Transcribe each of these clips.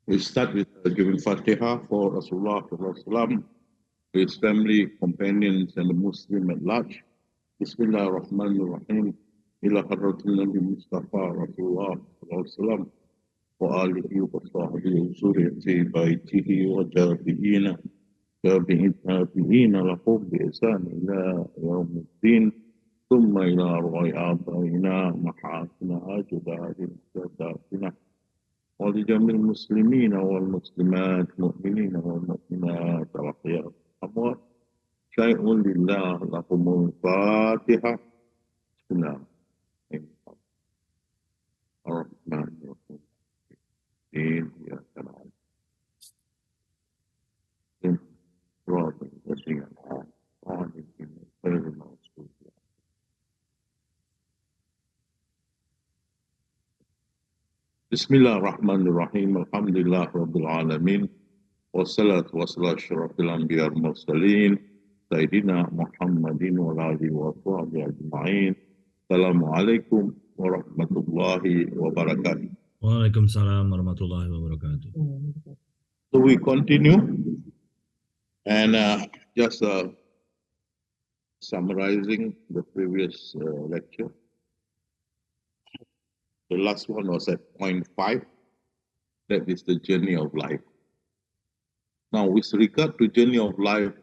We start with giving Fatiha for Rasulullah, his family, companions, and the Muslim at large. Bismillah ar-Rahman ar-Rahim. Ila hadratul Nabi Mustafa Rasulullah sallallahu wa alihi wa sahbihi wa zuriyati baitihi wa tabi'ina tabi'ina lahum bi ihsan ila yawmiddin. ثم إلى أرواح آبائنا محاسنها جداد ساداتنا ولجميع المسلمين والمسلمات المؤمنين والمؤمنات الأحياء والأموات شيء لله لكم الفاتحة بسم الله الرحمن الرحيم إياك نعبد صراط الذين أنعمت عليهم غير المغضوب Bismillah ar-Rahman ar-Rahim. Alhamdulillah Rabbil Alamin. Wassalatu wassalamu asyrafil anbiya wal mursalin. Sayyidina Muhammadin wa alihi wa sahbihi ajma'in. Assalamualaikum warahmatullahi wabarakatuh. Waalaikumsalam warahmatullahi wabarakatuh. So we continue and just summarizing the previous lecture. The last one was at point 5. That is the journey of life. Now, with regard to journey of life,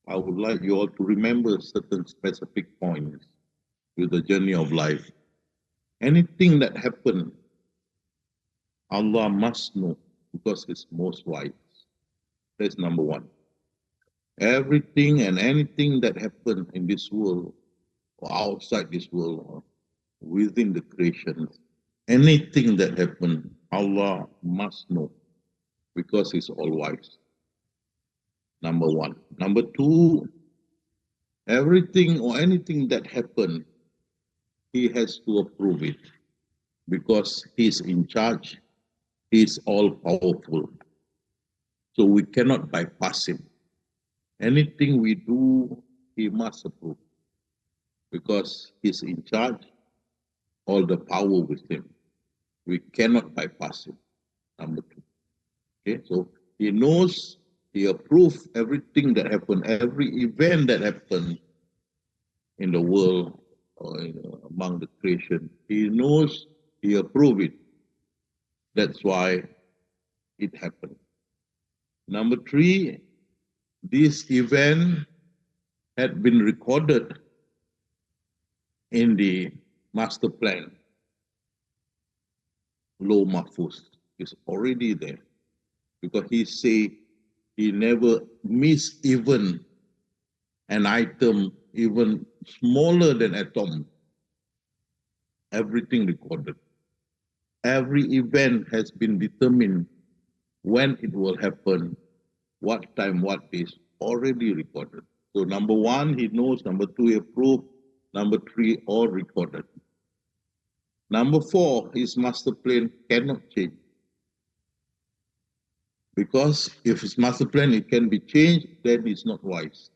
I would like you all to remember certain specific points with the journey of life. Anything that happened, Allah must know because He's most wise. That's number one. Everything and anything that happened in this world or outside this world or within the creation, anything that happened, Allah must know because He's all wise. Number one. Number two, everything or anything that happened, He has to approve it because He's in charge, He's all powerful. So we cannot bypass Him. Anything we do, He must approve because He's in charge, all the power with Him. We cannot bypass Him. Number two. Okay, so He knows, He approves everything that happened, every event that happened in the world or among the creation. He knows, He approves it. That's why it happened. Number three, this event had been recorded in the master plan. Law Mahfuz is already there because He say He never miss even an item even smaller than atom. Everything recorded. Every event has been determined when it will happen, what time, what days, already recorded. So number one, He knows. Number two, He approved. Number three, all recorded. Number four, His master plan cannot change. Because if His master plan it can be changed, then it's not wise.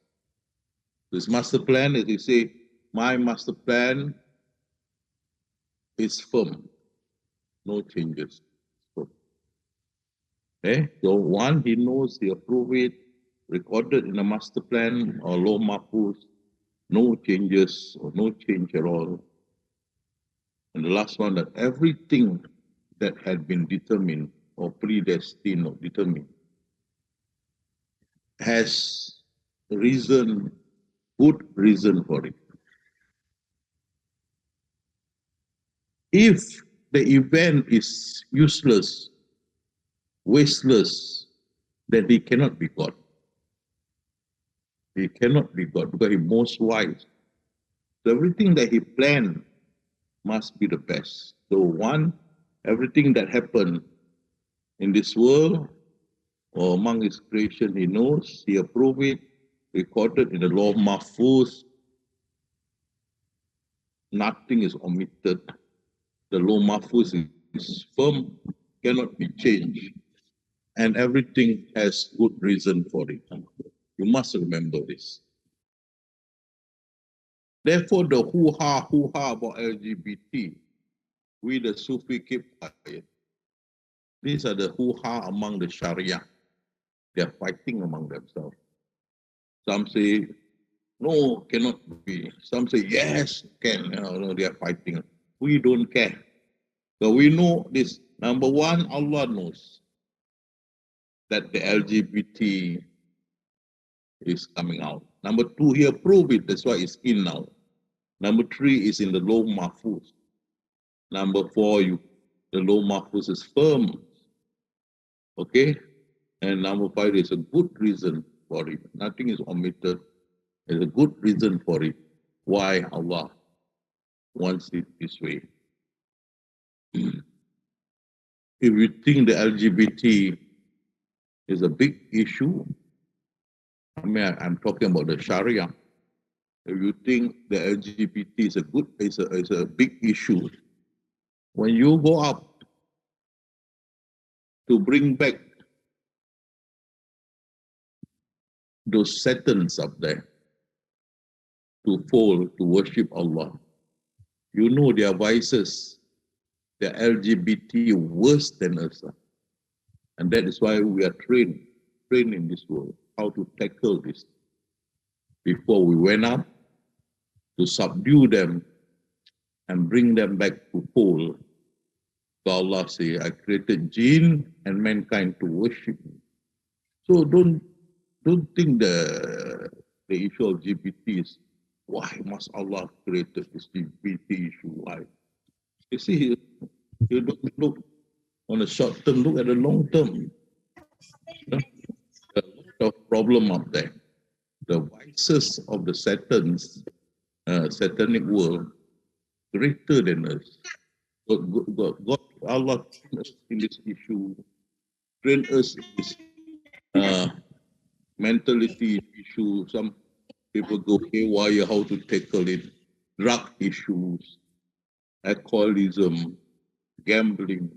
His master plan, as He say, my master plan is firm. No changes. Okay? So one, He knows, He approved it, recorded in a master plan or law mahfuz, no changes or no change at all. And the last one, that everything that had been determined or predestined or determined has reason, good reason for it. If the event is useless, wasteless, then He cannot be God. He cannot be God because He's most wise. So everything that He planned must be the best. So one, everything that happened in this world or among His creation, He knows, He approved it, recorded in the law mahfuz. Nothing is omitted. The law mahfuz is firm, cannot be changed. And everything has good reason for it. You must remember this. Therefore, the hoo-ha about LGBT, we the Sufi keep quiet. These are the hoo-ha among the Sharia. They are fighting among themselves. Some say, no, cannot be. Some say, yes, can. No, they are fighting. We don't care. So we know this. Number one, Allah knows that the LGBT is coming out. Number two, He approved it. That's why it's in now. Number three is in the Law Mahfuz. Number four, the Law Mahfuz is firm. Okay? And number five, there's a good reason for it. Nothing is omitted. There's a good reason for it. Why Allah wants it this way. If you think the LGBT is a big issue, I mean, I'm talking about the Sharia. If you think the LGBT is a big issue, when you go up to bring back those Satans up there to fall to worship Allah, you know their vices, their LGBT worse than us. And that is why we are trained in this world, how to tackle this. Before we went up to subdue them and bring them back to fall. So Allah say, I created jinn and mankind to worship me. So don't think the issue of LGBT is, why must Allah create this LGBT issue? Why? You see, you don't look on the short term, look at the long term. There's a lot of problem up there. The vices of the satanic world greater than us. God, Allah trained us in this issue, trained us in this mentality issue. Some people go haywire how to tackle it. Drug issues, alcoholism, gambling,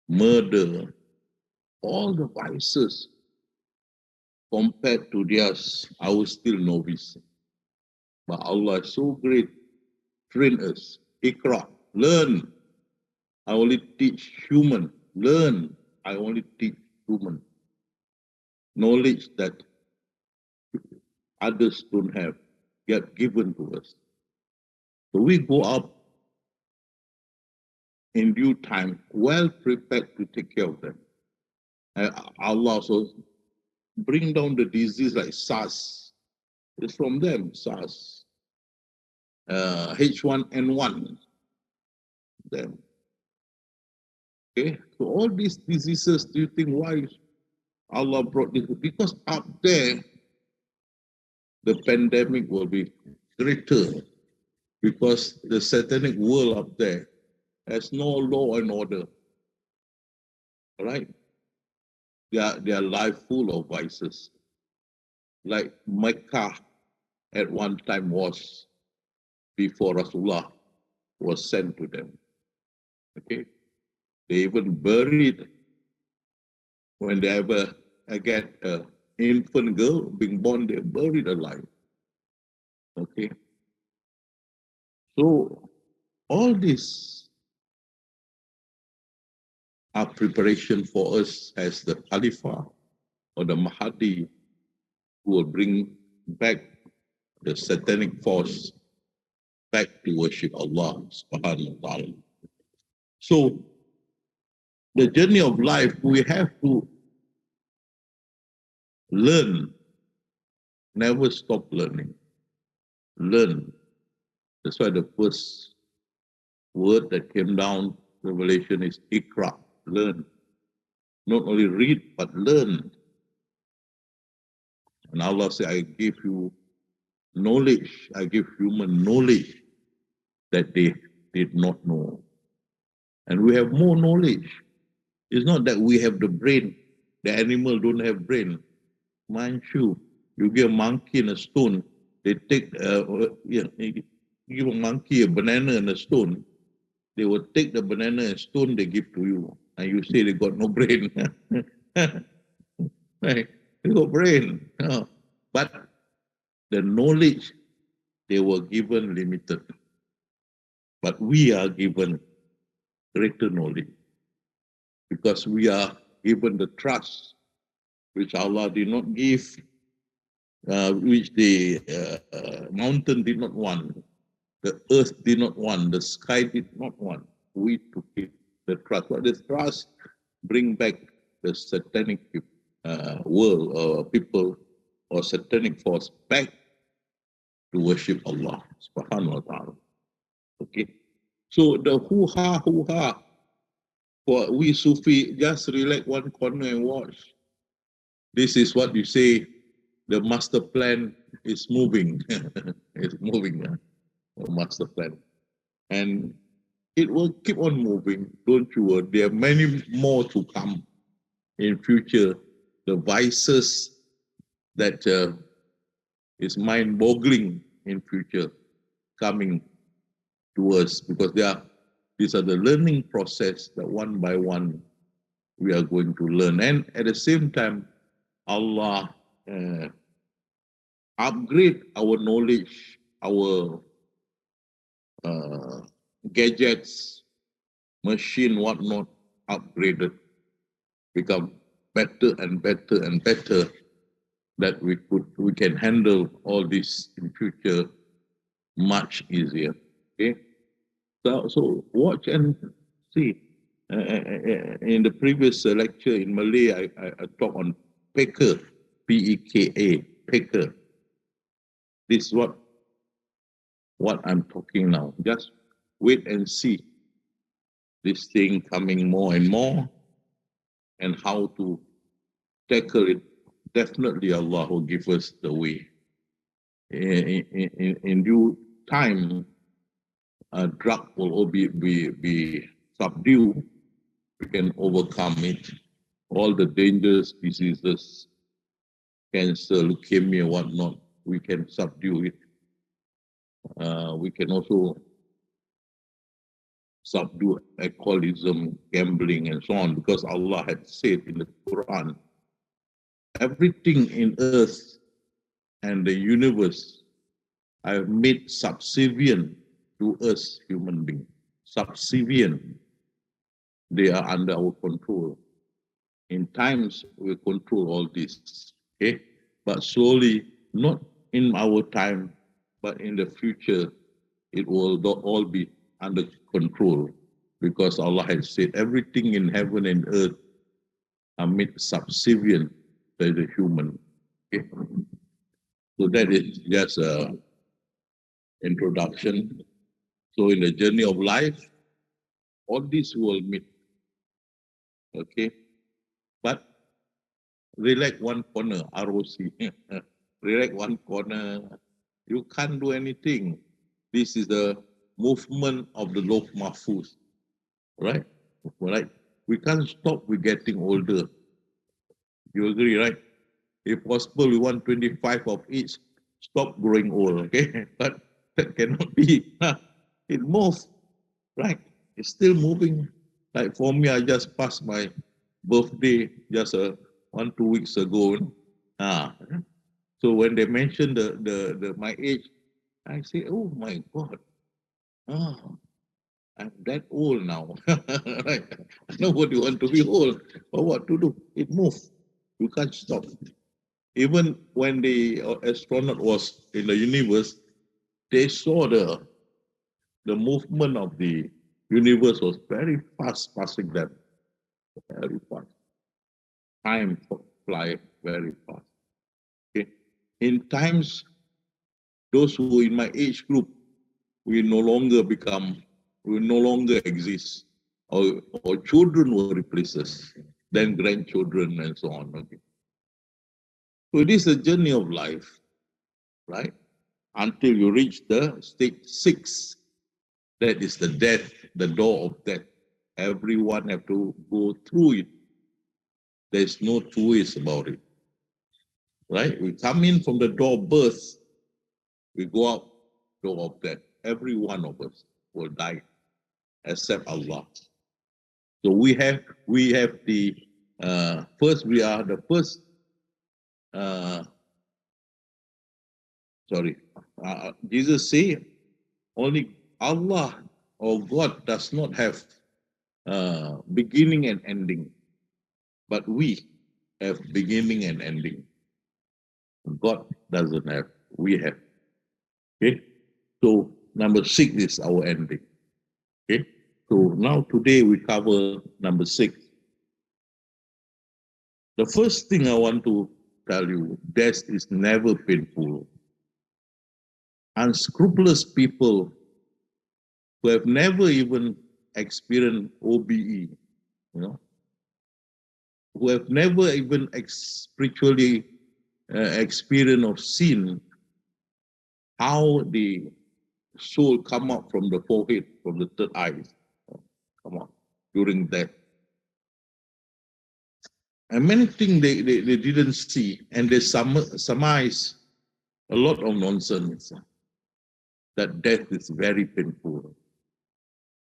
murder, all the vices compared to theirs, I was still novice. But Allah is so great, train us. Ikra, learn. I only teach human. Learn. I only teach human. Knowledge that others don't have, get given to us. So we go up in due time, well prepared to take care of them. Allah also bring down the disease like SARS. It's from them, SARS. H1N1. Them. Okay, so all these diseases, do you think why Allah brought this? Because up there, the pandemic will be greater. Because the satanic world up there has no law and order. All right? Their life full of vices. Like Mecca at one time was before Rasulullah was sent to them. Okay? They even buried, when they ever get an infant girl being born, they buried alive. Okay? So all this are preparation for us as the Khalifa or the Mahdi who will bring back the satanic force back to worship Allah subhanahu wa ta'ala. So the journey of life, we have to learn, never stop learning. Learn. That's why the first word that came down, revelation, is Ikra, learn. Not only read, but learn. And Allah said, I give you knowledge, I give human knowledge that they did not know. And we have more knowledge. It's not that we have the brain, the animal don't have brain. Mind you give a monkey and a stone, they take, give a monkey a banana and a stone, they will take the banana and stone they give to you, and you say they got no brain. Right? They got brain. But the knowledge they were given limited. But we are given greater knowledge. because we are given the trust which Allah did not give, which the mountain did not want, the earth did not want, the sky did not want. We took it, the trust. But the trust bring back the satanic world or people or satanic force back to worship Allah subhanahu wa ta'ala. Okay. So the hoo-ha, for we Sufi, just relax one corner and watch. This is what you say, the master plan is moving. It's moving, the master plan. And it will keep on moving, don't you worry. There are many more to come in future. The vices that is mind-boggling in future coming to us, because these are the learning process that one by one we are going to learn. And at the same time, Allah upgrade our knowledge, our gadgets, machine, whatnot, upgraded, become better and better and better, that we can handle all this in future much easier. Okay, so watch and see. In the previous lecture in Malay, I talked on Peka, P-E-K-A, Peka. This is what I'm talking now. Just wait and see this thing coming more and more, and how to tackle it. Definitely Allah will give us the way. In due time, drug will all be subdued. We can overcome it. All the dangerous diseases, cancer, leukemia, whatnot, we can subdue it. We can also subdue alcoholism, gambling, and so on, because Allah had said in the Quran, everything in earth and the universe I have made subservient to us human beings. Subservient. They are under our control. In times, we control all this. Okay? But slowly, not in our time, but in the future, it will all be under control, because Allah has said everything in heaven and earth are made subservient by the human. Okay? So that is just an introduction. So in the journey of life, all this will meet. Okay? But relax one corner, ROC. Relax one corner. You can't do anything. This is the movement of the Loh Mahfuz. Right? Right? We can't stop with getting older. You agree, right? If possible, we want 25 of each. Stop growing old, okay? But that cannot be. It moves, right? It's still moving. Like for me, I just passed my birthday just 1-2 weeks ago. So when they mentioned my age, I say, oh my God, I'm that old now. Right? Nobody want to be old, but what to do? It moves. You can't stop. Even when the astronaut was in the universe, they saw the movement of the universe was very fast passing them. Very fast. Time fly very fast. Okay. In times, those who in my age group, we no longer exist. Our children will replace us, then grandchildren and so on. Okay. So it is a journey of life, right? Until you reach the stage 6. That is the death, the door of death. Everyone have to go through it. There's no two ways about it. Right? We come in from the door of birth, we go out door of death. Every one of us will die, except Allah. So we have the first, we are the first Jesus say only Allah or God does not have beginning and ending. But we have beginning and ending. God doesn't have. We have. Okay. So number 6 is our ending. Okay. So now today we cover number 6. The first thing I want to tell you, death is never painful. Unscrupulous people who have never even experienced OBE, who have never even spiritually experienced or seen how the soul come out from the forehead, from the third eye, come on, during death. And many things they didn't see, and they surmise a lot of nonsense that death is very painful.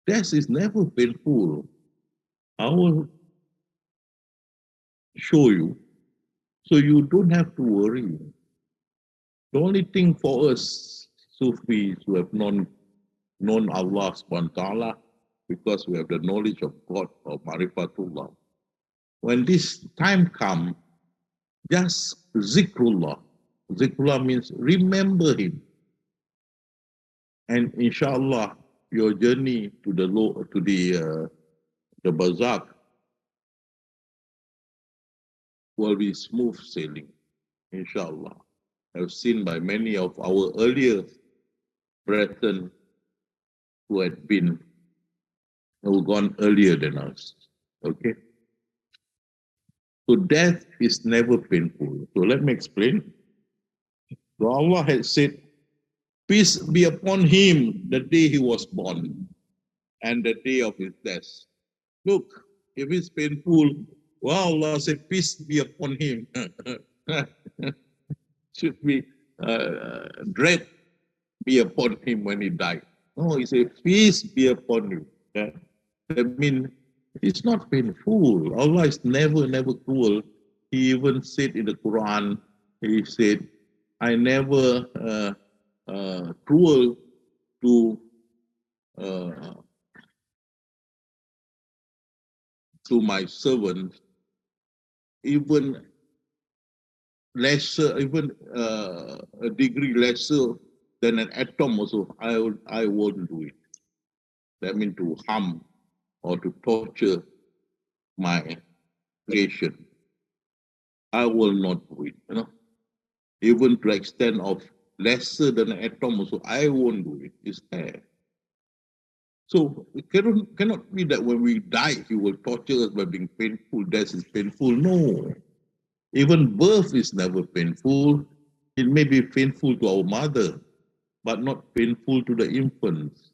Death is never painful. I will show you, so you don't have to worry. The only thing for us Sufis who have known Allah subhanahu wa ta'ala, because we have the knowledge of God, of Marifatullah. When this time comes, just zikrullah. Zikrullah means remember him. And inshallah, your journey to the barzakh will be smooth sailing, inshallah. I've seen by many of our earlier brethren who gone earlier than us. Okay? So death is never painful. So let me explain. So Allah had said, peace be upon him the day he was born and the day of his death. Look, if it's painful, well, Allah said, peace be upon him. Should be dread be upon him when he died. No, he said, peace be upon you. That means it's not painful. Allah is never cruel. He even said in the Quran, he said, I never cruel to my servants, even lesser, even a degree lesser than an atom also, I won't do it. That means to harm or to torture my creation. I will not do it, Even to the extent of lesser than an atom also, I won't do it. It's there. So it cannot be that when we die, he will torture us by being painful. Death is painful. No. Even birth is never painful. It may be painful to our mother, but not painful to the infants.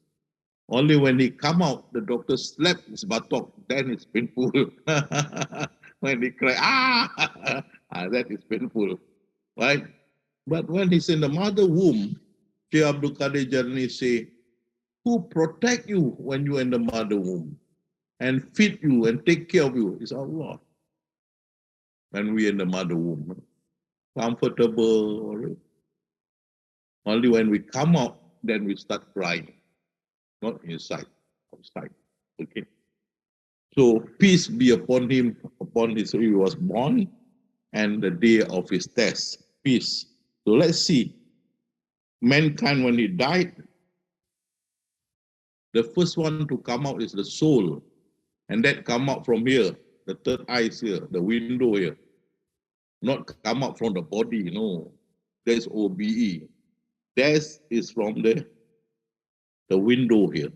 Only when he come out, the doctor slap his buttock, then it's painful. When he cry, that is painful, right? But when he's in the mother womb, Sheikh Abdul Qadir Jalani say, who protect you when you're in the mother womb and feed you and take care of you is Allah. When we're in the mother womb, comfortable. Only when we come out, then we start crying. Not inside, outside. Okay. So peace be upon him, upon his he was born, and the day of his death. Peace. So let's see. Mankind, when he died, the first one to come out is the soul. And that come out from here, the third eye is here, the window here. Not come out from the body, no. There's OBE. Death is from the window here.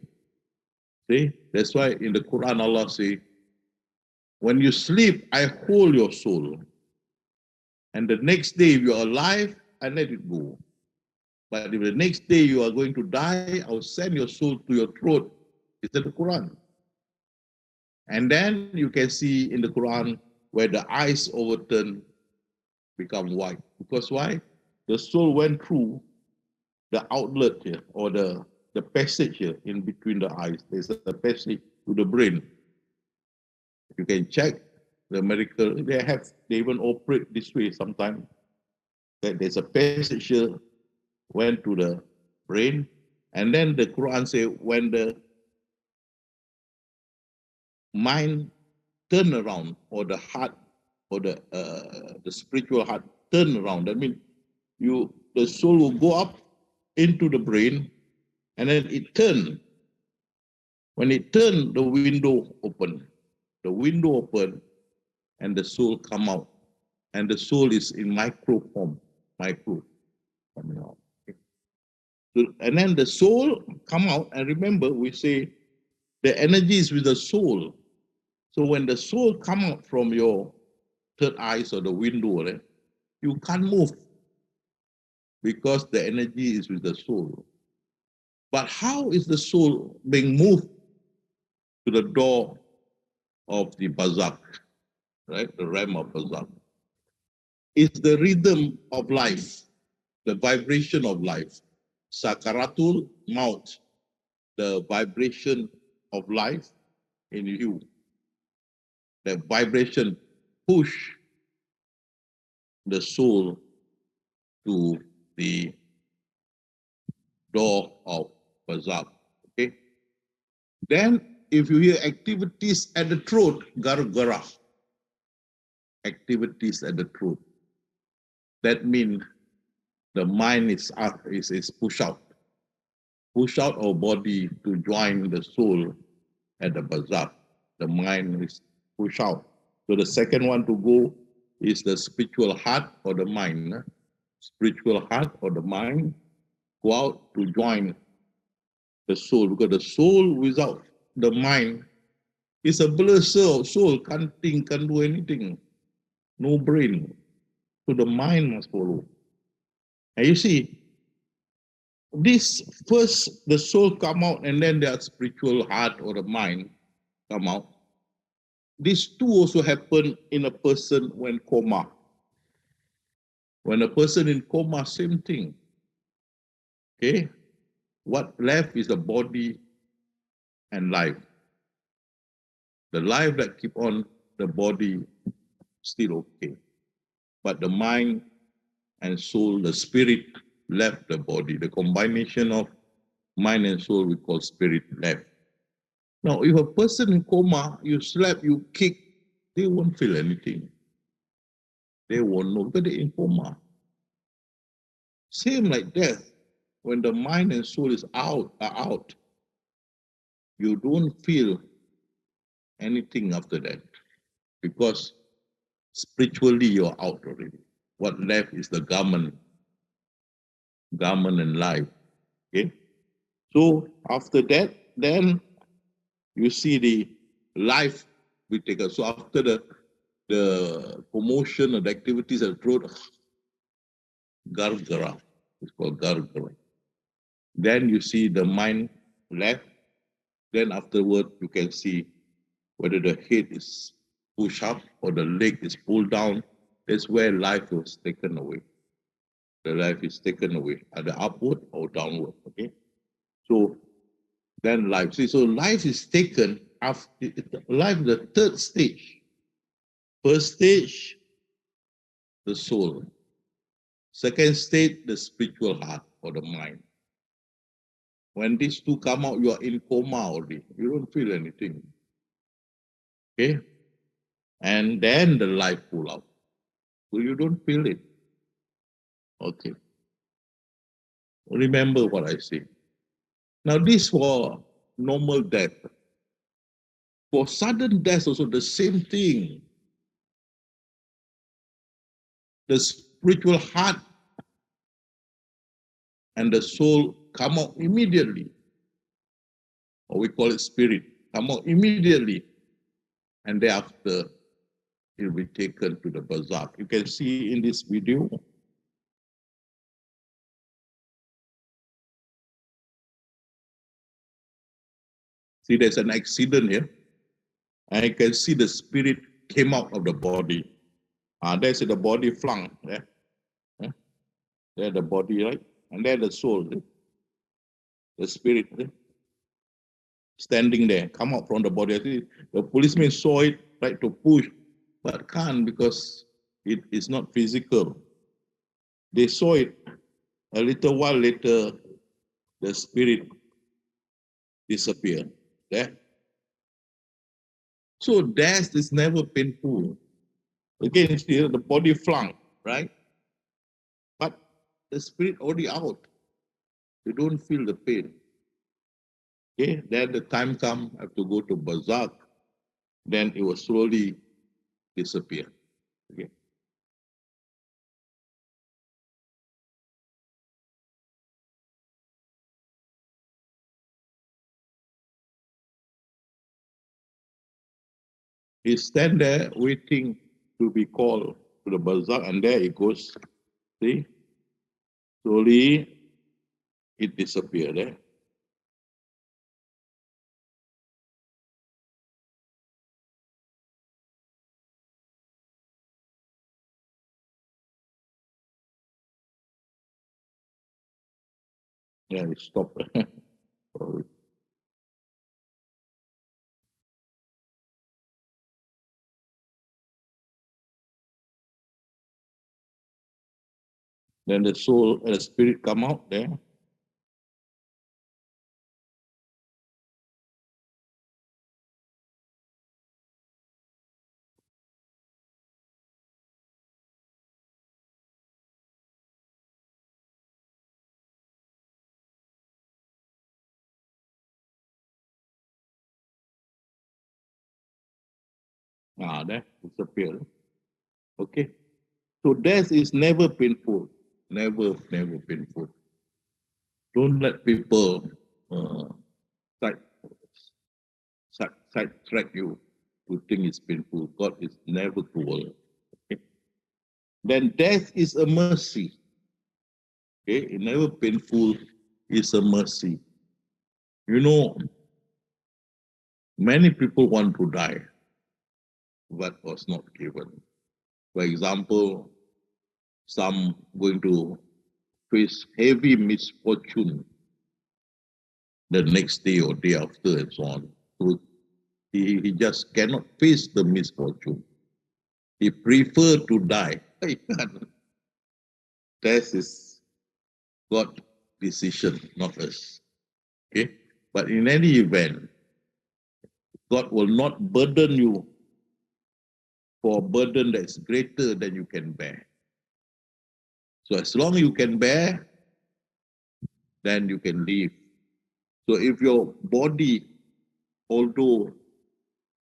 See? That's why in the Quran Allah say, when you sleep, I hold your soul. And the next day, if you're alive, I let it go. But if the next day you are going to die, I'll send your soul to your throat. It's in the Quran. And then you can see in the Quran where the eyes overturn, become white. Because why? The soul went through the outlet here, or the passage here in between the eyes. There's a passage to the brain. You can check the medical, they even operate this way sometimes. That there's a passage here, went to the brain, and then the Quran say when the mind turn around, or the heart, or the spiritual heart turn around. That means the soul will go up into the brain, and then it turn. When it turn, the window open. The window open, and the soul come out. And the soul is in micro form, micro coming out. So, and then the soul come out, and remember, we say the energy is with the soul. So when the soul come out from your third eyes or the window, you can't move because the energy is with the soul. But how is the soul being moved to the door of the barzakh, right? The realm of barzakh. It's the rhythm of life, the vibration of life. Sakaratul maut, the vibration of life in you. The vibration push the soul to the door of barzakh. Okay. Then, if you hear activities at the throat, gargara, activities at the throat, that means the mind is up, is push out our body to join the soul at the barzakh. The mind is push out. So the second one to go is the spiritual heart or the mind. Spiritual heart or the mind go out to join the soul, because the soul without the mind is a blur soul, can't think, can't do anything, no brain. So the mind must follow. And you see, this first the soul come out, and then the spiritual heart or the mind come out. These two also happen in a person when coma. When a person in coma, same thing. Okay, what left is the body and life. The life that keep on, the body still okay, but the mind and soul, the spirit left the body. The combination of mind and soul we call spirit left. Now, if a person in coma, you slap, you kick, they won't feel anything. They won't know because they're in coma. Same like death. When the mind and soul is out, you don't feel anything after that, because spiritually you're out already. What left is the garment and life. Okay. So after that, then you see the life we take us. So after the commotion and the activities of the throat, gargara, it's called gargara. Then you see the mind left. Then afterward, you can see whether the head is pushed up or the leg is pulled down. That's where life was taken away. The life is taken away, either upward or downward. Okay. So then life. See, so life is taken after life, the third stage. First stage, the soul. Second stage, the spiritual heart or the mind. When these two come out, you are in coma already. You don't feel anything. Okay? And then the life pull out. So you don't feel it. Okay. Remember what I say. Now this for normal death. For sudden death also the same thing. The spiritual heart and the soul come out immediately. Or we call it spirit. Come out immediately. And thereafter, it will be taken to the barzakh. You can see in this video. See, there's an accident here. And you can see the spirit came out of the body. There's the body flung there. There the body, right? And there the soul, the spirit standing there, come out from the body. The policeman saw it, tried to push, but can't because it is not physical. They saw it. A little while later, the spirit disappeared. There. So death is never painful. Again, see, the body flung, right? But the spirit already out. You don't feel the pain. Okay, then the time come, I have to go to barzakh, then it will slowly disappear. Okay. He stand there waiting to be called to the barzakh, and there it goes. See, slowly it disappeared there. Yeah, it stopped. Sorry. Then the soul and the spirit come out there. There disappear. Okay. So death is never painful. Never, never painful. Don't let people uh, side, sidetrack you to think it's painful. God is never cruel. Okay? Then death is a mercy. Okay, it's never painful. It's a mercy. You know, many people want to die, but was not given. For example, some going to face heavy misfortune the next day or day after and so on. So he just cannot face the misfortune. He prefer to die. That is God's decision, not us. Okay? But in any event, God will not burden you for a burden that's greater than you can bear. So as long as you can bear, then you can live. So if your body, although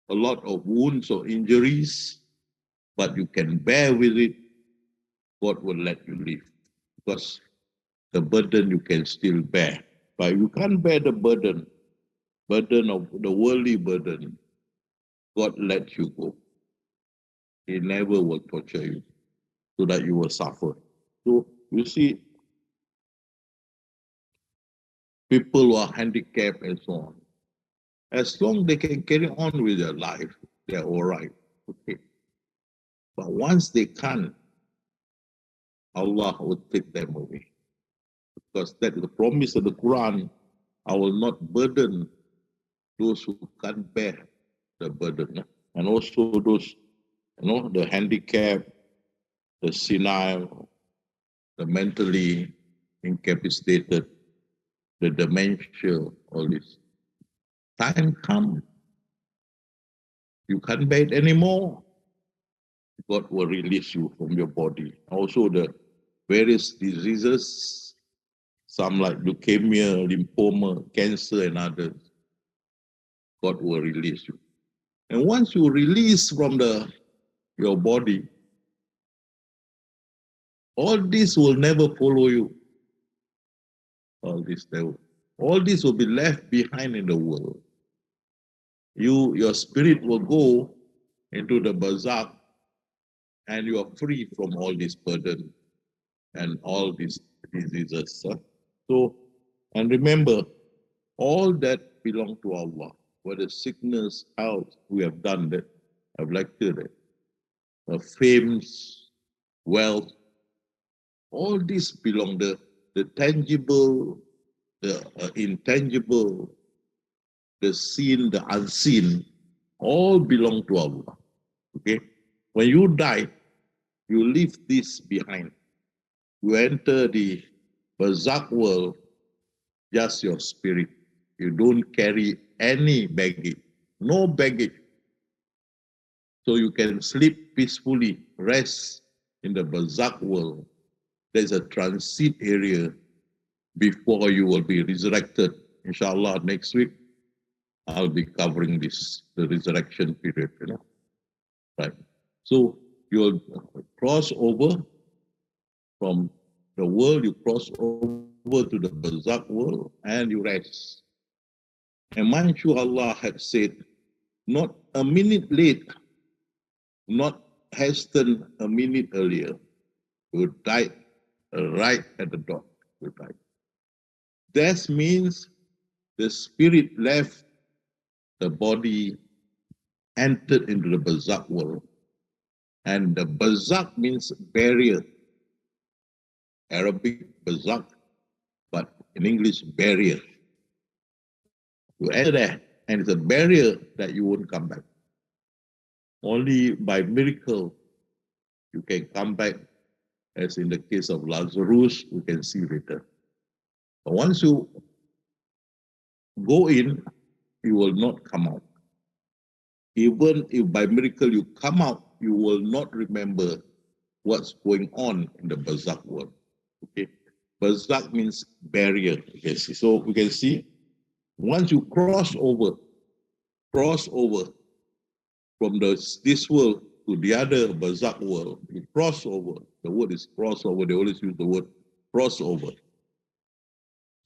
a lot of wounds or injuries, but you can bear with it, God will let you live. Because the burden you can still bear. But you can't bear the burden of the worldly burden, God lets you go. He never will torture you so that you will suffer. So you see, people who are handicapped and so on, as long as they can carry on with their life, they're all right. Okay. But once they can't, Allah will take them away. Because that is the promise of the Quran. I will not burden those who can't bear the burden. And also those, the handicapped, the senile, the mentally incapacitated, the dementia, all this. Time comes, you can't bear it anymore. God will release you from your body. Also the various diseases, some like leukemia, lymphoma, cancer and others, God will release you. And once you release from your body, all this will never follow you. All this will be left behind in the world. Your spirit will go into the barzakh, and you are free from all this burden and all these diseases. So, and remember, all that belong to Allah. Whether sickness, health, we have done that. I've lectured it. Fame, wealth, all this belong, the tangible, the intangible, the seen, the unseen, all belong to Allah. Okay? When you die, you leave this behind. You enter the barzakh world, just your spirit. You don't carry any baggage, no baggage. So you can sleep peacefully, rest in the barzakh world. There's a transit area before you will be resurrected. Inshallah, next week, I'll be covering this, the resurrection period, right? So you'll cross over from the world, you cross over to the barzakh world, and you rest. And mind you, Allah had said, not a minute late, not hasten a minute earlier. You died right at the dot. You died. That means the spirit left the body, entered into the barzakh world. And the barzakh means barrier. Arabic barzakh, but in English, barrier. You enter there, and it's a barrier that you won't come back. Only by miracle you can come back, as in the case of Lazarus, we can see later. But once you go in, you will not come out. Even if by miracle you come out, you will not remember what's going on in the barzakh world. Okay, barzakh means barrier. You can see. So we can see once you cross over from this world to the other barzakh world, you cross over. The word is crossover. They always use the word crossover.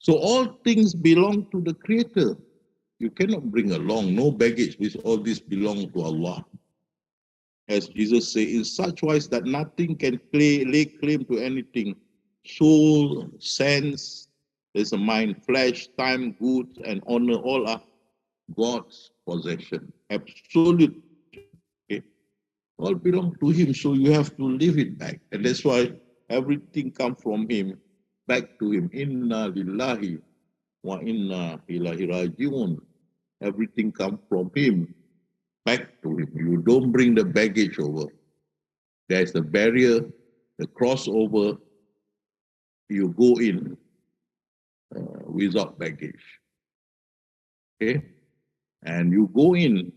So all things belong to the Creator. You cannot bring along no baggage, which all this belong to Allah. As Jesus said, in such wise that nothing can lay claim to anything. Soul, sense, there's a mind, flesh, time, goods, and honor, all are God's possession. Absolute. Okay? All belong to Him, so you have to leave it back. And that's why everything comes from Him, back to Him. Inna lillahi wa inna ilahi rajiun. Everything comes from Him, back to Him. You don't bring the baggage over. There's the barrier, the crossover. You go in without baggage. Okay? And you go in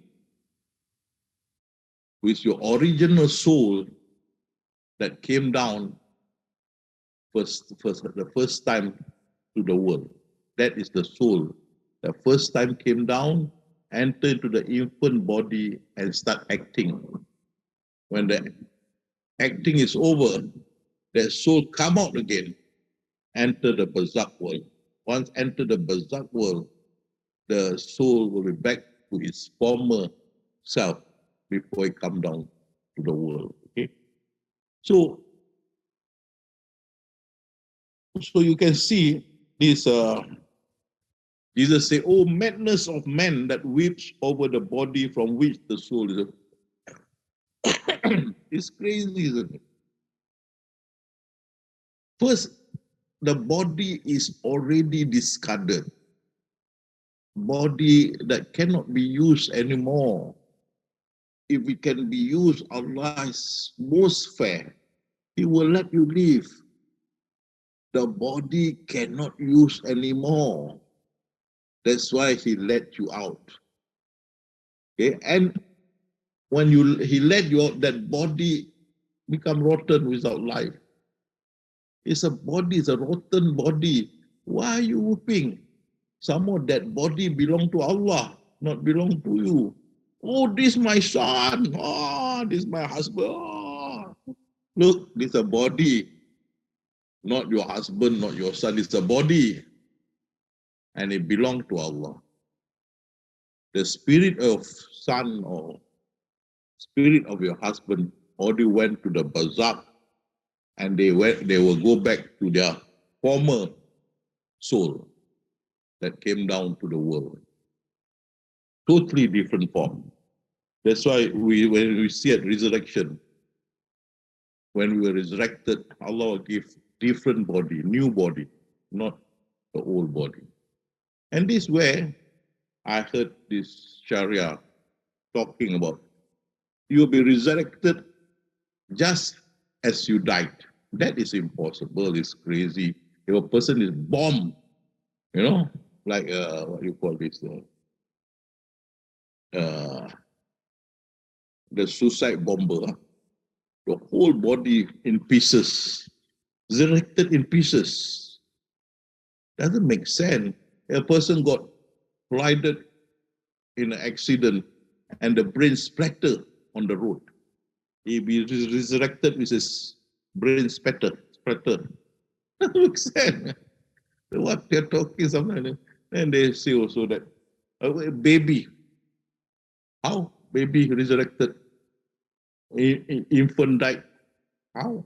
with your original soul that came down the first time to the world. That is the soul. The first time came down, enter into the infant body and start acting. When the acting is over, the soul come out again, enter the barzakh world. Once enter the barzakh world, the soul will be back to its former self before it come down to the world. Okay, so you can see this. Jesus say, "Oh, madness of man that weeps over the body from which the soul is." It's crazy, isn't it? First, the body is already discarded. Body that cannot be used anymore. If it can be used, Allah is most fair. He will let you live. The body cannot use anymore. That's why He let you out. Okay, and when He let you out, that body become rotten without life. It's a body, it's a rotten body. Why are you whooping? Some of that body belong to Allah, not belong to you. Oh, this is my son. Oh, this is my husband. Oh. Look, this is a body. Not your husband, not your son. It's a body. And it belongs to Allah. The spirit of son or spirit of your husband already went to the barzakh, and they will go back to their former soul that came down to the world. Totally different form. That's why when we see at resurrection, when we were resurrected, Allah will give different body, new body, not the old body. And this way, I heard this Sharia talking about, you'll be resurrected just as you died. That is impossible. It's crazy. If a person is bombed, like what you call this, the suicide bomber, the whole body in pieces, resurrected in pieces. Doesn't make sense. A person got collided in an accident and the brain splatter on the road. He be resurrected with his brain splatter. Doesn't make sense. What they're talking something. And they say also that a baby, how baby resurrected, infant died, how?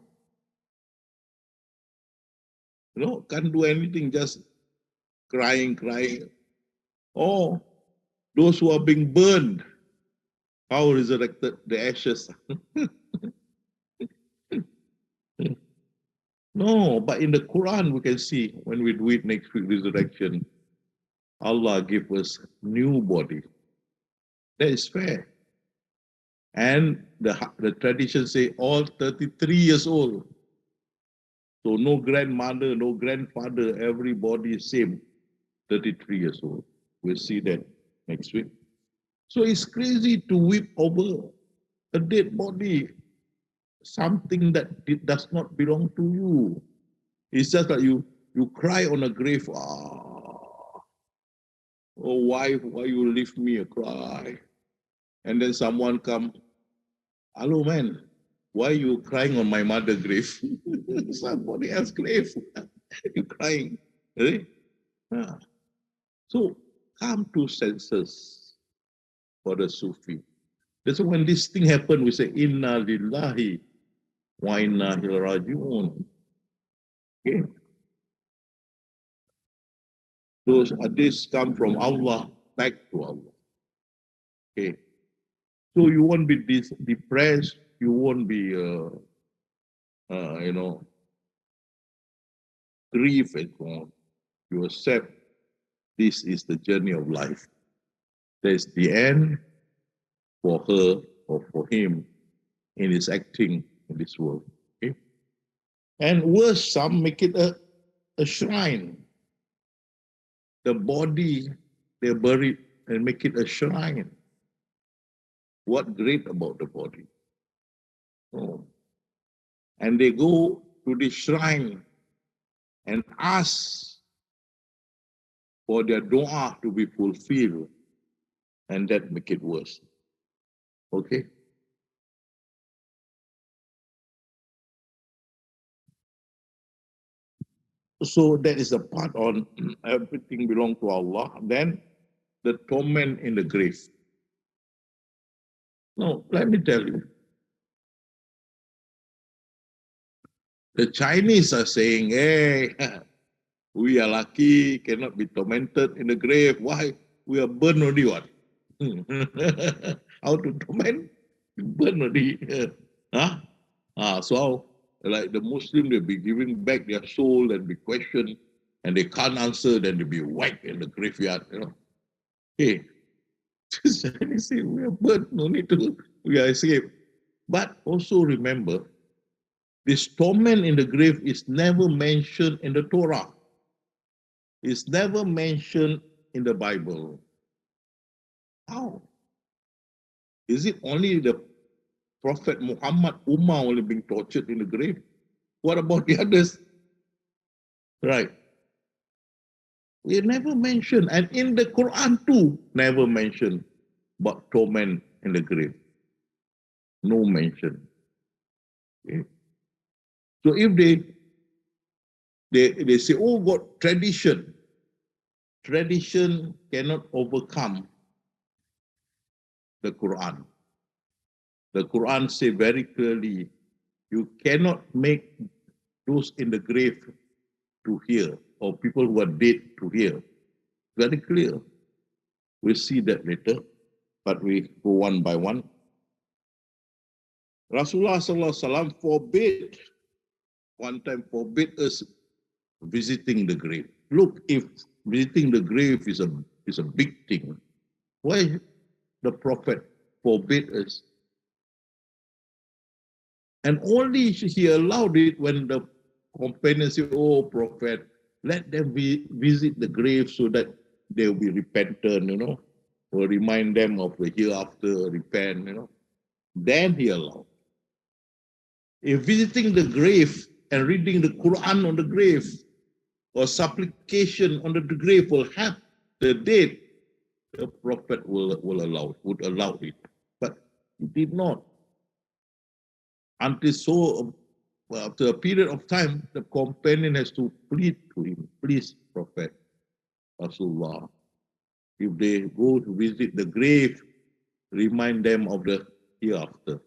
You know, can't do anything, just crying. Oh, those who are being burned, how resurrected the ashes? No, but in the Quran we can see when we do it next week, resurrection, Allah give us new body. That is fair. And the tradition say all 33 years old. So no grandmother, no grandfather, everybody is same, 33 years old. We'll see that next week. So it's crazy to weep over a dead body, something that does not belong to you. It's just like you cry on a grave. Oh, why you leave me a cry? And then someone come, hello man, why are you crying on my mother's grave? Somebody else's grave. You crying. Really? Yeah. So come to senses for the Sufi. That's why when this thing happened, we say, Inna lillahi wa inna ilaihi raji'un. Okay. Those hadiths come from Allah back to Allah. Okay. So you won't be depressed, you won't be, grief and so on. You accept this is the journey of life. There's the end for her or for him in his acting in this world. Okay? And worse, some make it a shrine. The body, they bury it and make it a shrine. What great about the body? Oh. And they go to the shrine and ask for their dua to be fulfilled, and that make it worse. Okay? So that is a part on everything belong to Allah. Then the torment in the grave. Now, let me tell you. The Chinese are saying, hey, we are lucky, cannot be tormented in the grave. Why? We are burned already, what? How to torment? Burn already. Huh? So, like the Muslim, they'll be giving back their soul and be questioned, and they can't answer, then they'll be whacked in the graveyard, you know. Hey, they say, we are burned, no need to, we are escaped. But also remember, this torment in the grave is never mentioned in the Torah. It's never mentioned in the Bible. How? Is it only the Prophet Muhammad Ummah only being tortured in the grave? What about the others? Right. We never mentioned, and in the Quran too, never mentioned about torment in the grave. No mention. Okay. So if they say, oh, God, tradition cannot overcome the Quran. The Quran say very clearly, you cannot make those in the grave to hear, or people who are dead to hear. Very clear. We'll see that later, but we go one by one. Rasulullah sallallahu alaihi wasallam forbid, one time forbid us visiting the grave. Look, if visiting the grave is a big thing, why the Prophet forbid us? And only he allowed it when the companions say, oh, Prophet, let them visit the grave so that they will be repentant, you know, or remind them of the hereafter, repent, you know. then he allowed. If visiting the grave and reading the Quran on the grave or supplication on the grave will help the dead, the Prophet would allow it. But he did not. Until after a period of time, the companion has to plead to him, please, Prophet Rasulullah, if they go to visit the grave, remind them of the hereafter.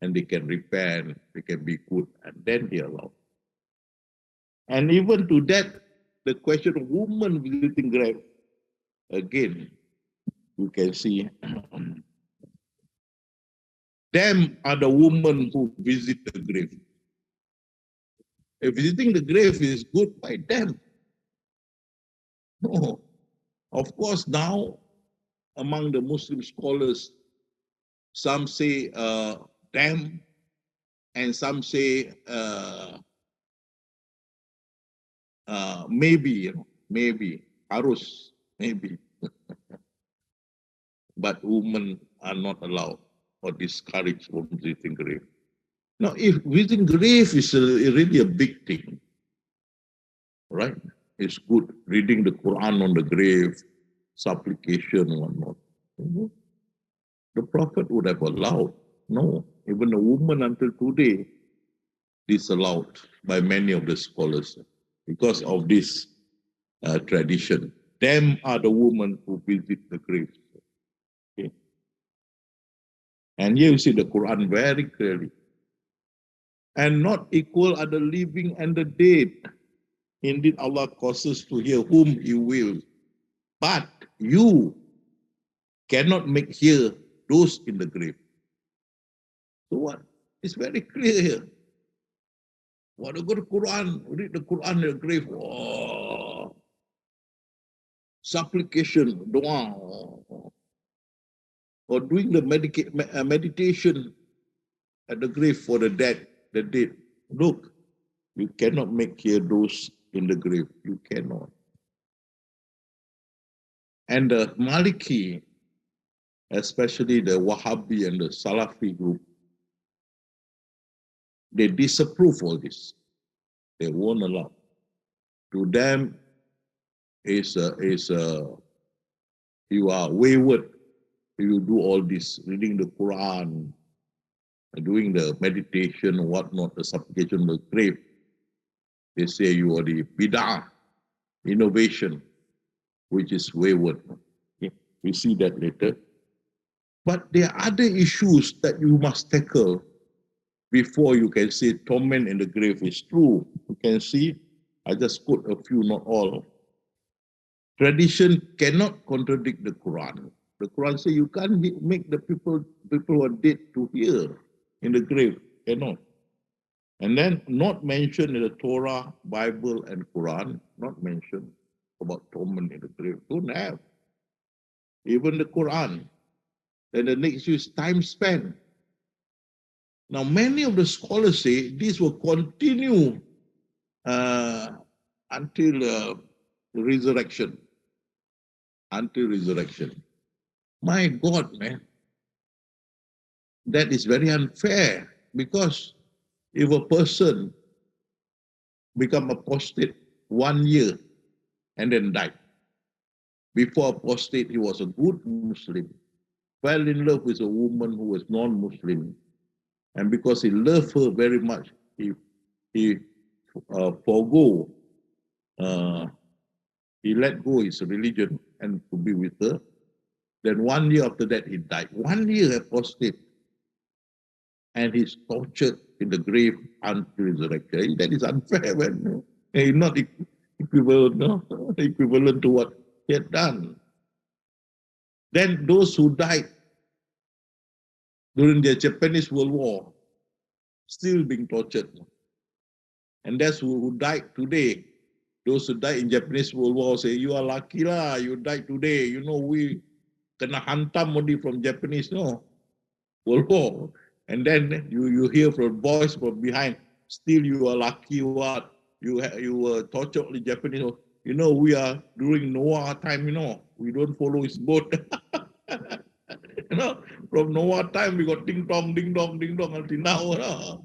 And they can repent, they can be good, and then he allowed. And even to that, the question of woman visiting grave, again, you can see, them are the women who visit the grave. If visiting the grave is good by them. No. Of course, now, among the Muslim scholars, some say them, and some say maybe, harus, maybe. But women are not allowed or discouraged from visiting grave. Now, if visiting grave is really a big thing, right? It's good reading the Quran on the grave, supplication and whatnot. The Prophet would have allowed. No, even a woman until today disallowed by many of the scholars because of this tradition. Them are the women who visit the grave. Okay. And here you see the Quran very clearly. And not equal are the living and the dead. Indeed, Allah causes to hear whom He will. But you cannot make hear those in the grave. So what? It's very clear here. What a good Quran, read the Quran in the grave. Oh, supplication, dua, or doing the meditation at the grave for the dead, the dead. Look, you cannot make hear those in the grave. You cannot. And the Maliki, especially the Wahhabi and the Salafi group, they disapprove all this. They won't allow. To them, you are wayward if you do all this, reading the Quran, doing the meditation, whatnot, the supplication of the grave. They say you are the bid'ah, innovation, which is wayward. Okay? We see that later. But there are other issues that you must tackle before you can say torment in the grave is true. You can see, I just quote a few, not all. Tradition cannot contradict the Quran. The Quran says you can't make the people who are dead to hear in the grave. Cannot. And then not mentioned in the Torah, Bible, and Quran, not mentioned about torment in the grave. Don't have. Even the Quran. Then the next is time spent. Now, many of the scholars say this will continue until resurrection. Until resurrection. My God, man. That is very unfair because if a person become apostate 1 year and then died, before apostate he was a good Muslim, fell in love with a woman who was non-Muslim, and because he loved her very much, he let go his religion and to be with her. Then 1 year after that, he died. 1 year apostate. And he's tortured in the grave until resurrection. That is unfair, man. It's not equivalent, no? Equivalent to what he had done. Then those who died during the Japanese World War, still being tortured. And that's who died today. Those who died in Japanese World War say, you are lucky lah, you died today. You know, we kena hantam only from Japanese, no? World War. And then you hear from voice from behind, still you are lucky what? You were tortured in Japanese. You know, we are during Noah time, you know, we don't follow his boat. You know, From Noah time, we got ding dong, ding dong, ding dong until now.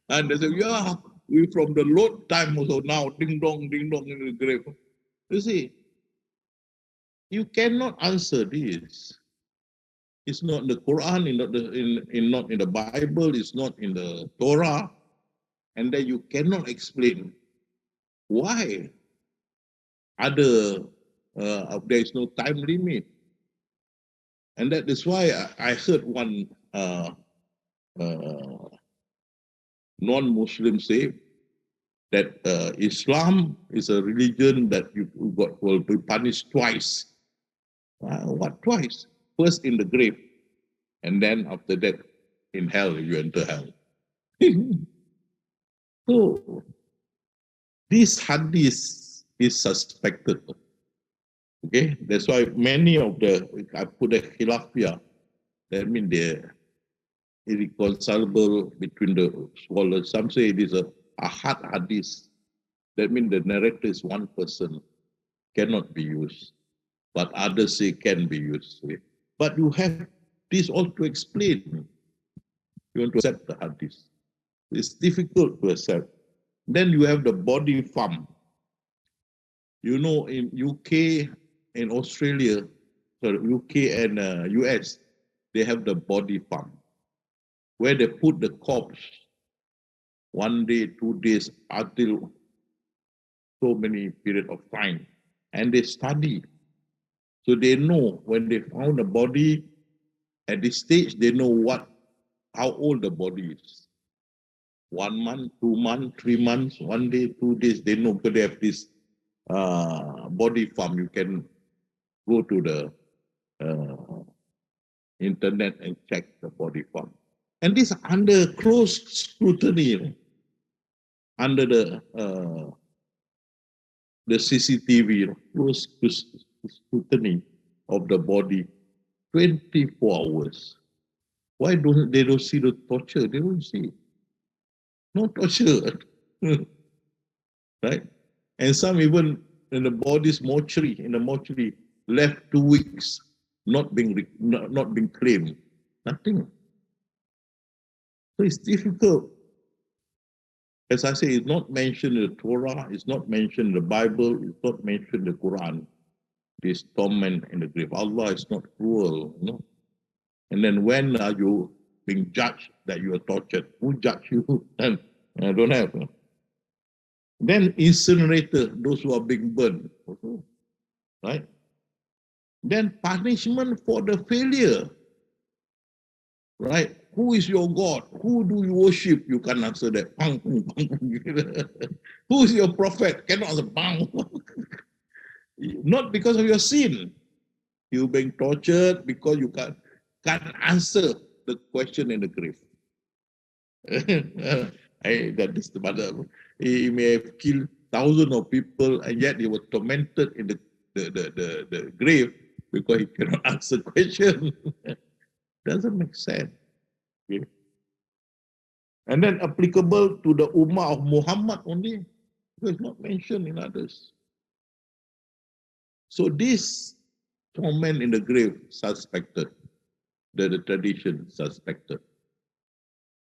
And they say, yeah, we from the Lord time also now, ding dong in the grave. You see, you cannot answer this. It's not in the Quran, not in the Bible, it's not in the Torah, and then you cannot explain why there is no time limit. And that is why I heard one non-Muslim say that Islam is a religion that will be punished twice. What twice? First in the grave, and then after that in hell, you enter hell. So this hadith is suspected. Okay, that's why many of I put a khilafiyah, that means they're irreconcilable between the scholars. Some say it is a ahad hadith. That means the narrator is one person, cannot be used. But others say can be used. But you have this all to explain. You want to accept the hadith. It's difficult to accept. Then you have the body farm. You know, in UK and Australia, sorry, UK and US, they have the body farm where they put the corpse 1 day, 2 days until so many period of time, and they study. So they know when they found the body at this stage, they know how old the body is. 1 month, 2 months, 3 months, 1 day, 2 days, they know, because they have this body farm. You can go to the internet and check the body farm. And this under close scrutiny, under the CCTV, close scrutiny of the body, 24 hours. Why they don't see the torture? They don't see. No torture. Right? And some even in the body's mortuary, left 2 weeks, not being claimed. Nothing. So it's difficult. As I say, it's not mentioned in the Torah, it's not mentioned in the Bible, it's not mentioned in the Quran. This torment in the grave. Allah is not cruel, you know. And then when are you being judged that you are tortured? Who judged you? And I don't have. Then incinerator, those who are being burned, right? Then punishment for the failure, right? Who is your God? Who do you worship? You can answer that. Bang, bang, bang. Who is your prophet? Cannot answer. Bang. Not because of your sin. You're being tortured because you can't answer the question in the grave. That is the matter. He may have killed thousands of people, and yet he was tormented in the grave because he cannot answer question. Doesn't make sense. Okay. And then applicable to the Ummah of Muhammad only, because it's not mentioned in others. So this torment in the grave suspected, the tradition suspected.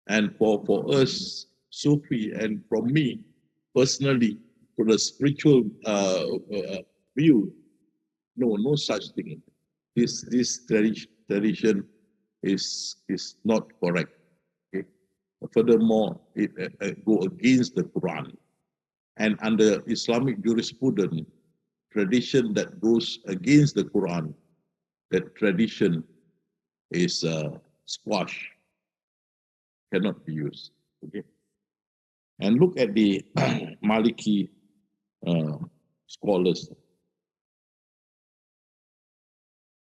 And for us, Sufi, and from me personally, for the spiritual view, no such thing. This tradition is not correct. Okay? Furthermore, it go against the Quran. And under Islamic jurisprudence, tradition that goes against the Quran, that tradition is squashed, cannot be used. Okay? And look at the Maliki scholars.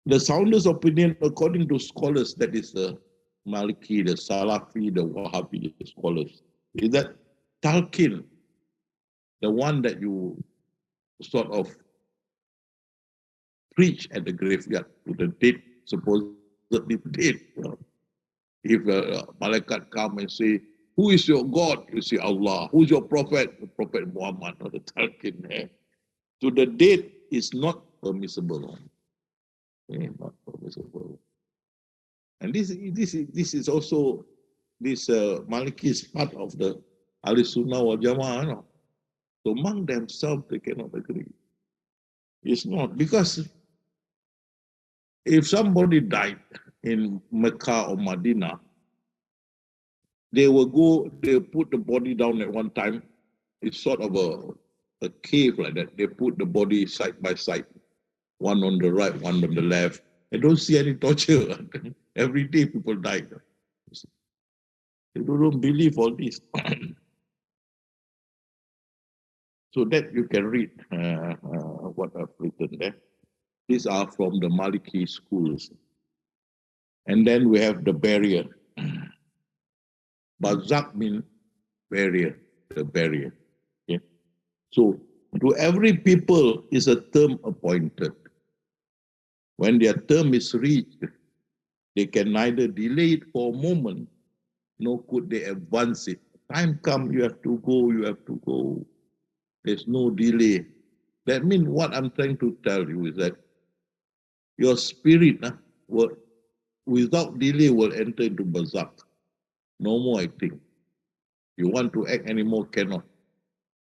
The soundest opinion, according to scholars, that is the Maliki, the Salafi, the Wahhabi scholars, is that Talqin, the one that you sort of preach at the graveyard to the dead, supposedly dead. If Malaikat come and say, who is your God? You say Allah. Who is your prophet? The Prophet Muhammad, or the Talqin. To the dead is not permissible. Not permissible. And this is also this Maliki is part of the Ahli Sunnah wal Jama'ah. No? So among themselves they cannot agree. It's not because if somebody died in Mecca or Medina, they will go, they put the body down at one time. It's sort of a cave like that. They put the body side by side, one on the right, one on the left. I don't see any torture. Every day people die. They don't believe all this. So that you can read what I've written there. These are from the Maliki schools. And then we have the barrier. Barzak means barrier, the barrier. Okay? So to every people is a term appointed. When their term is reached, they can neither delay it for a moment, nor could they advance it. Time come, you have to go, you have to go. There's no delay. That means what I'm trying to tell you is that your spirit will, without delay, will enter into barzakh. No more acting. You want to act anymore, cannot.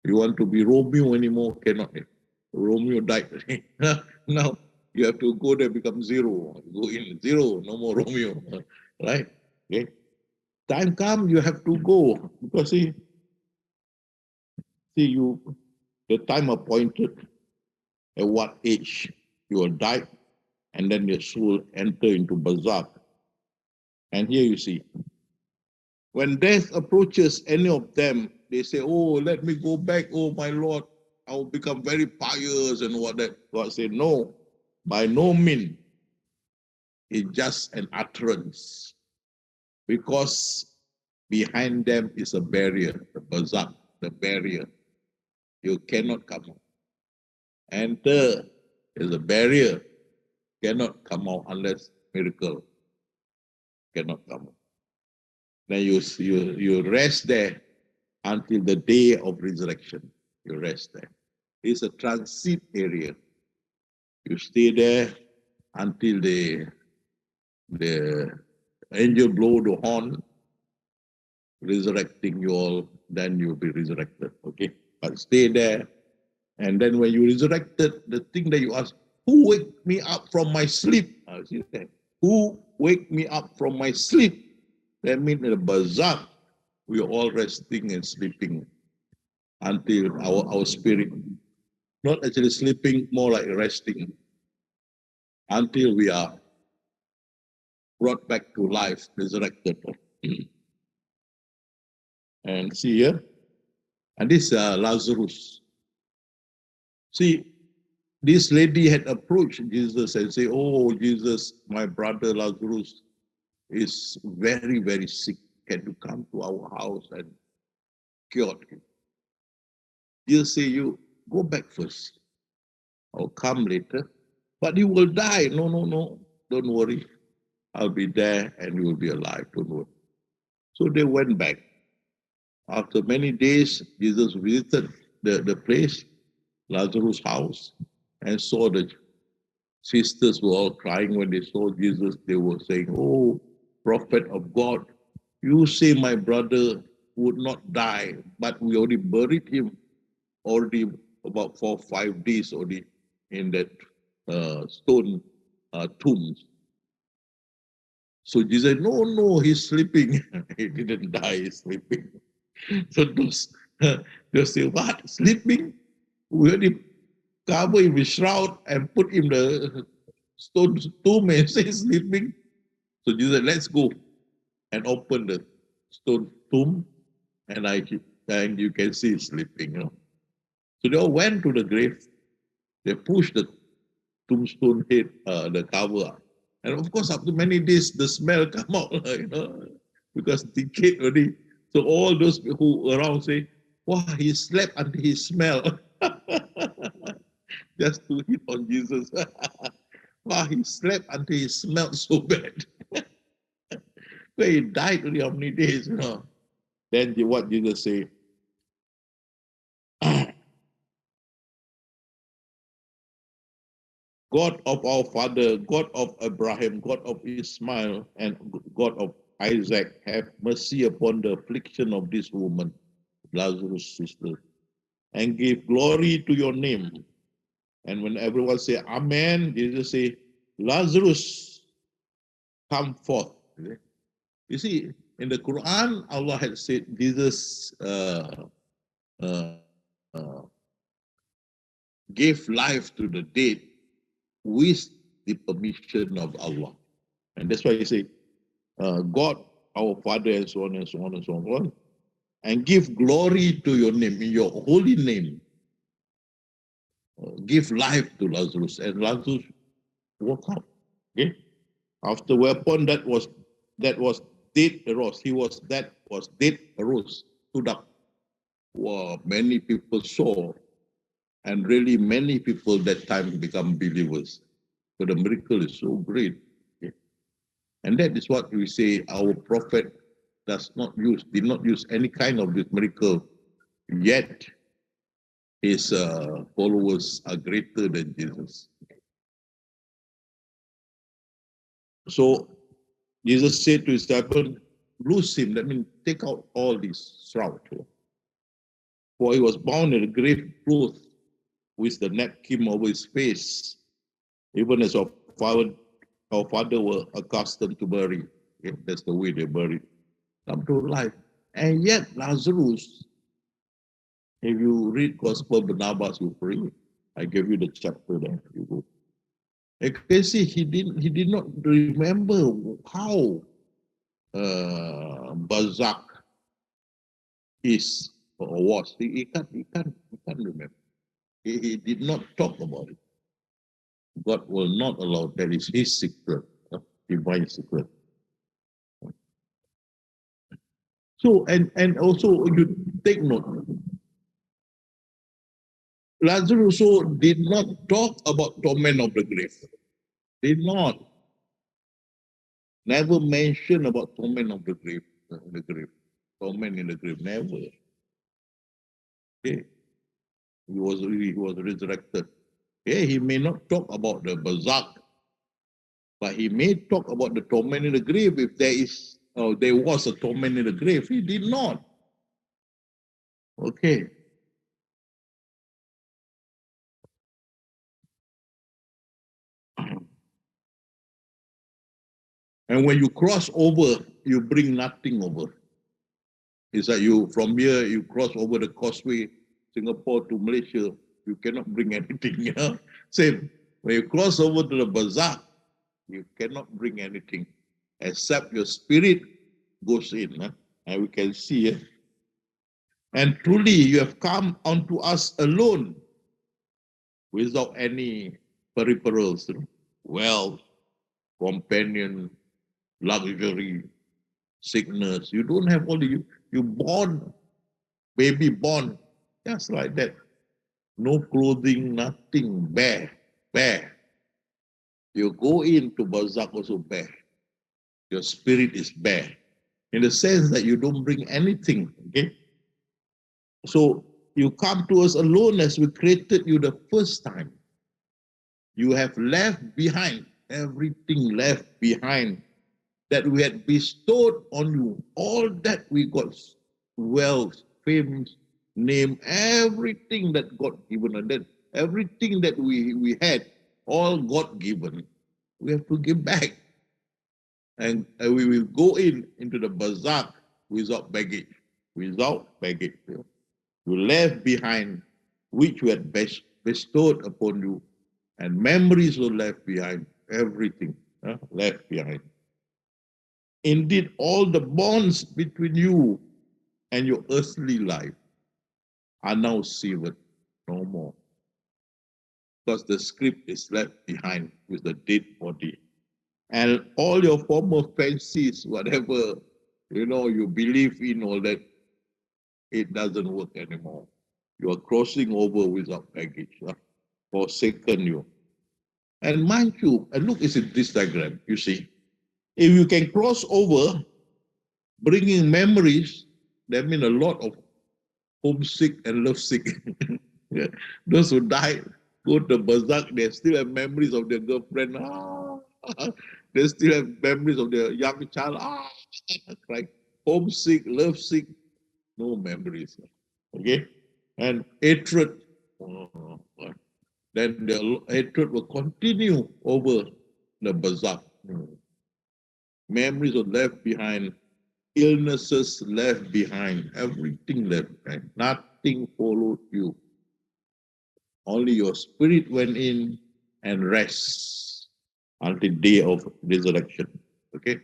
You want to be Romeo anymore, cannot. Romeo died. Now you have to go there, become zero. Go in zero, no more Romeo. Right? Okay. Time come, you have to go. Because see you, the time appointed, at what age you will die, and then your soul enter into barzakh. And here you see, when death approaches any of them, they say, oh, let me go back, oh my Lord, I will become very pious and what that. God said, no, by no means. It's just an utterance. Because behind them is a barrier, the barzakh, the barrier. You cannot come out. Enter is a barrier, cannot come out unless miracle cannot come out. Then you rest there until the day of resurrection. You rest there. It's a transit area. You stay there until the angel blow the horn, resurrecting you all, then you'll be resurrected. Okay? But stay there. And then when you resurrected, the thing that you ask, who wake me up from my sleep? See that? Who wake me up from my sleep? That means in the barzakh, we are all resting and sleeping until our spirit, not actually sleeping, more like resting, until we are brought back to life, resurrected. And see here, and this Lazarus. See, this lady had approached Jesus and say, oh, Jesus, my brother Lazarus is very, very sick. Can you come to our house and cure him? Jesus say, you go back first. I'll come later. But he will die. No, no, no. Don't worry. I'll be there and you will be alive. Don't worry. So they went back. After many days, Jesus visited the place, Lazarus' house, and saw the sisters were all crying when they saw Jesus. They were saying, oh, prophet of God, you say my brother would not die, but we already buried him already about 4 or 5 days already in that stone tombs. So Jesus said, no, no, he's sleeping. He didn't die, he's sleeping. So they'll say, what, sleeping? We already cover him with shroud and put him the stone tomb and say sleeping. So Jesus said, let's go and open the stone tomb and you can see sleeping. You know. So they all went to the grave. They pushed the tombstone head, the cover up. And of course, after many days, the smell come out, you know, because decayed already. So all those who around say, wow, he slept until he smelled. Just to hit on Jesus. Wow, he slept until he smelled so bad. Where he died only how many days, you know. Then what Jesus say? God of our father, God of Abraham, God of Ismail, and God of Isaac, have mercy upon the affliction of this woman, Lazarus' sister, and give glory to your name. And when everyone say Amen, Jesus say, Lazarus, come forth. You see, in the Quran, Allah had said Jesus uh, uh, gave life to the dead with the permission of Allah. And that's why he say, God, our Father, and so on and so on and so on, and give glory to your name, in your holy name. Give life to Lazarus, and Lazarus woke up. Okay, after whereupon that was dead arose. He was dead arose, stood up. Wow, many people saw, and really many people that time become believers. So the miracle is so great. Okay? And that is what we say our prophet did not use any kind of this miracle, yet his followers are greater than Jesus. So Jesus said to his disciples, loose him, that means take out all these shroud. For he was bound in a grave cloth with the napkin over his face, even as our father were accustomed to bury. Okay? That's the way they buried. Come to life. And yet Lazarus, if you read Gospel Barnabas, you read. I gave you the chapter there. You go. You can see he did not remember how Bazak is or was. He can't remember. He did not talk about it. God will not allow. That is his secret, divine secret. So and also you take note. Lazarus also did not talk about torment of the grave. Did not. Never mention about torment of the grave. Torment in the grave. Never. Okay. He was resurrected. Okay. He may not talk about the barzakh, but he may talk about the torment in the grave if there was a torment in the grave. He did not. Okay. And when you cross over, you bring nothing over. It's like from here, you cross over the causeway, Singapore to Malaysia, you cannot bring anything. You know? Same. When you cross over to the bazaar, you cannot bring anything except your spirit goes in. And we can see. And truly, you have come unto us alone without any peripherals, wealth, companion, luxury, sickness. You don't have all the, you born, baby born, just like that. No clothing, nothing, bare. You go into barzakh also bare. Your spirit is bare. In the sense that you don't bring anything, okay? So you come to us alone as we created you the first time. You have left behind everything left behind that we had bestowed on you. All that we got, wealth, fame, name, everything that God given, and then everything that we had, all God given, we have to give back. And we will go into the bazaar without baggage. You left behind which we had bestowed upon you, and memories were left behind, everything left behind. Indeed, all the bonds between you and your earthly life are now severed, no more. Because the script is left behind with the dead body. And all your former fancies, whatever, you believe in, all that, it doesn't work anymore. You are crossing over without baggage, forsaken you. And mind you, and look, it's in this diagram, you see. If you can cross over, bringing memories, that means a lot of homesick and lovesick. Those who died, go to Bazak, they still have memories of their girlfriend. They still have memories of their young child. Crying. Homesick, lovesick, no memories. Okay? And hatred. Then the hatred will continue over the Bazak. Memories are left behind, illnesses left behind, everything left behind. Nothing followed you. Only your spirit went in and rest until day of resurrection. Okay.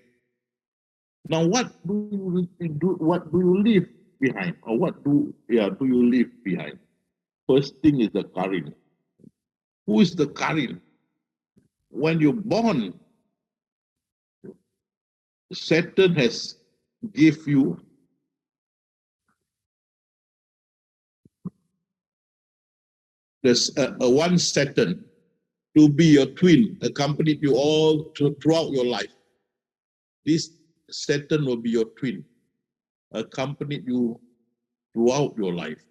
Now, what do you do? What do you leave behind, or what do you leave behind? First thing is the Karin. Who is the Karin? When you're born, Satan has give you this one Satan to be your twin, accompanied you all throughout your life. This Satan will be your twin, accompanied you throughout your life.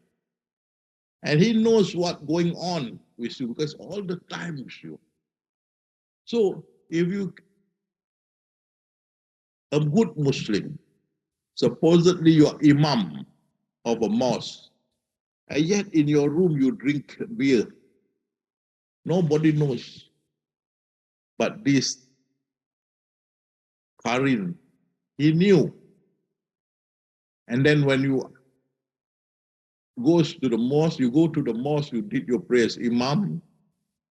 And he knows what's going on with you because all the time with you. So if you, a good Muslim, supposedly you're imam of a mosque, and yet in your room you drink beer, nobody knows. But this Karin, he knew. And then when you goes to the mosque, you go to the mosque, you did your prayers. Imam,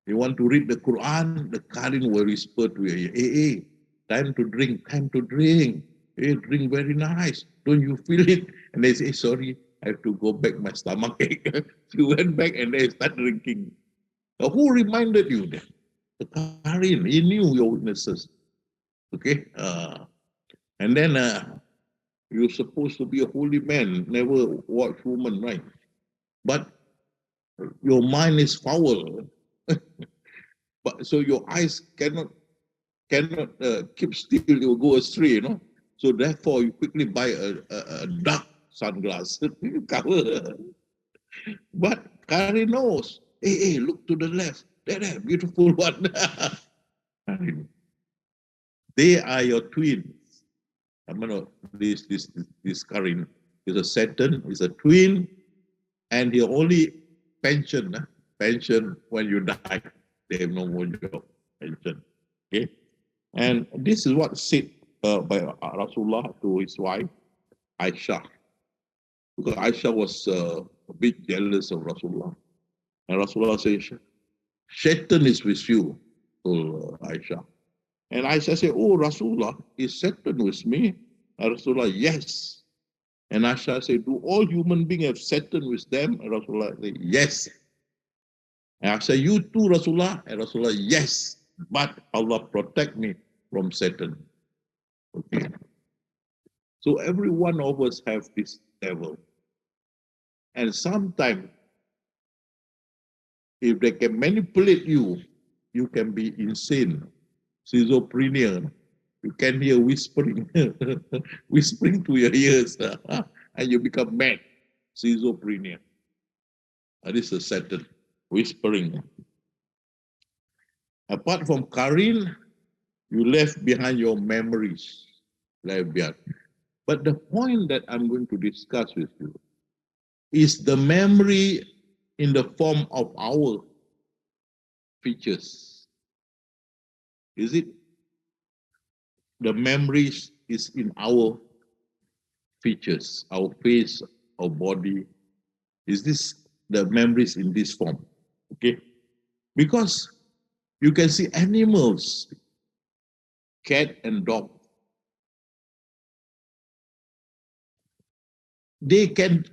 you want to read the Quran, the Karin will whisper to you, hey, time to drink, time to drink. Hey, drink very nice. Don't you feel it? And they say, sorry, I have to go back, my stomach ache. You went back and they start drinking. Now, who reminded you that? The Karin, he knew your weaknesses. Okay? And then you're supposed to be a holy man, never watch woman, right? But your mind is foul. But so your eyes cannot keep still, you will go astray, you know. So therefore, you quickly buy a dark sunglass cover. But Kari knows. Hey, look to the left. There, beautiful one. They are your twins. I mean, this Karin is a Satan, is a twin, and he only pension when you die. They have no more job, pension. Okay, and this is what said by Rasulullah to his wife Aisha, because Aisha was a bit jealous of Rasulullah, and Rasulullah says, "Satan is with you," to Aisha. And Aisha said, oh, Rasulullah, is Satan with me? And Rasulullah, yes. And Aisha said, do all human beings have Satan with them? And Rasulullah said, yes. And I said, you too, Rasulullah? And Rasulullah, yes. But Allah protect me from Satan. Okay. So every one of us have this devil. And sometimes, if they can manipulate you, you can be insane. Schizophrenia, you can hear whispering, whispering to your ears, and you become mad. Schizophrenia. This is Satan, whispering. Apart from Karin, you left behind your memories. Left behind. But the point that I'm going to discuss with you is the memory in the form of our features. Is it the memories is in our features, our face, our body? Is this the memories in this form? Okay, because you can see animals, cat and dog, they can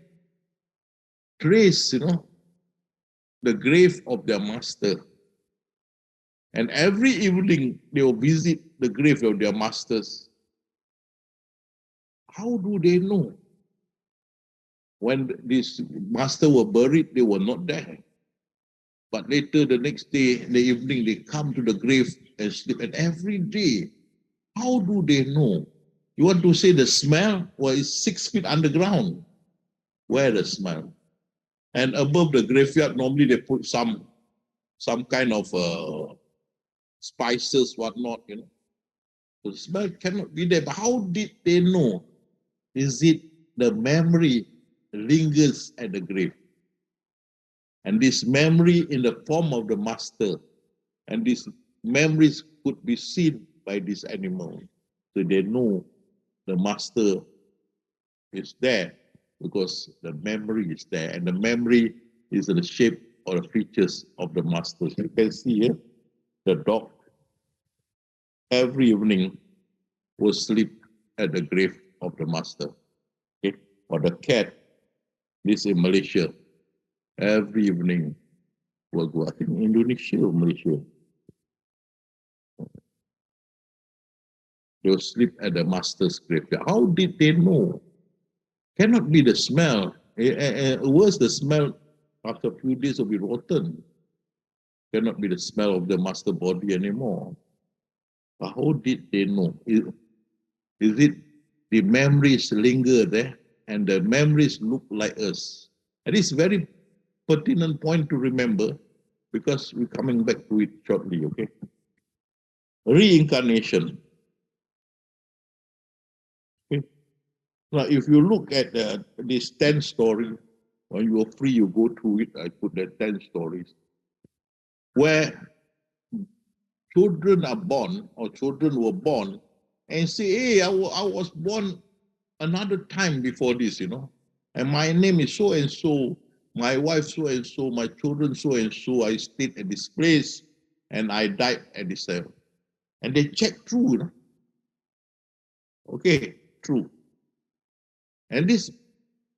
trace, the grave of their master. And every evening, they will visit the grave of their masters. How do they know? When this master were buried, they were not there. But later, the next day, in the evening, they come to the grave and sleep. And every day, how do they know? You want to say the smell? Well, it's 6 feet underground. Where the smell? And above the graveyard, normally they put some some kind of spices, whatnot, The smell cannot be there. But how did they know? Is it the memory lingers at the grave? And this memory in the form of the master, and these memories could be seen by this animal. So they know the master is there because the memory is there, and the memory is the shape or the features of the master. So you can see here, the dog every evening will sleep at the grave of the master. Okay? Or the cat, this in Malaysia, every evening will go, I think Indonesia or Malaysia. They'll sleep at the master's grave. How did they know? Cannot be the smell. Worse, the smell after a few days will be rotten. Cannot be the smell of the master body anymore. But how did they know? Is it the memories linger there and the memories look like us? And it's very pertinent point to remember because we're coming back to it shortly, okay? Reincarnation. Okay? Now, if you look at this 10 story, when you are free, you go through it. I put the 10 stories where children are born or children were born and say, hey, I was born another time before this, and my name is so and so, my wife so and so, my children so and so, I stayed at this place and I died at this time. And they check through. Okay, true. And this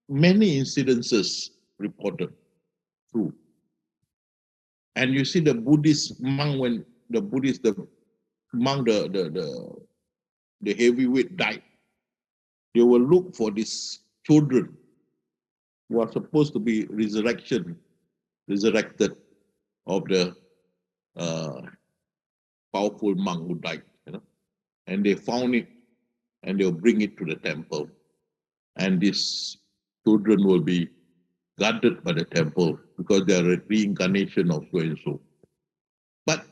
many incidences reported true. And you see the Buddhist monk, when the monk, the heavyweight died, they will look for these children who are supposed to be resurrected of the powerful monk who died, and they found it and they'll bring it to the temple. And these children will be guarded by the temple because they are a reincarnation of so and so. But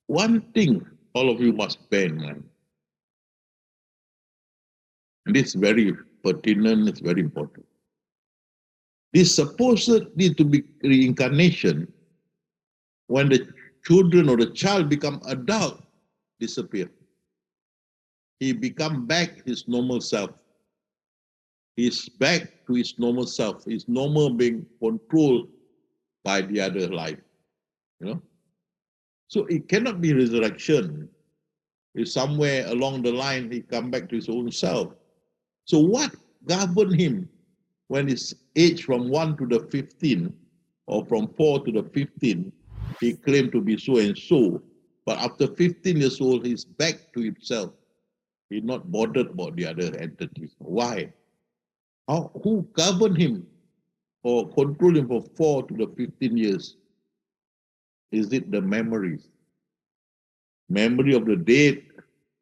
one thing all of you must bear in mind, and this is very pertinent, it's very important. This supposedly to be reincarnation, when the children or the child become adult, disappear. He become back his normal self. He's back to his normal self. His normal being controlled by the other life. So it cannot be resurrection. If somewhere along the line he come back to his own self. So what governed him when his age from 1 to the 15 or from 4 to the 15, he claimed to be so and so, but after 15 years old, he's back to himself. He's not bothered about the other entities. Why? Who governed him or controlled him from 4 to the 15 years? Is it the memories? Memory of the dead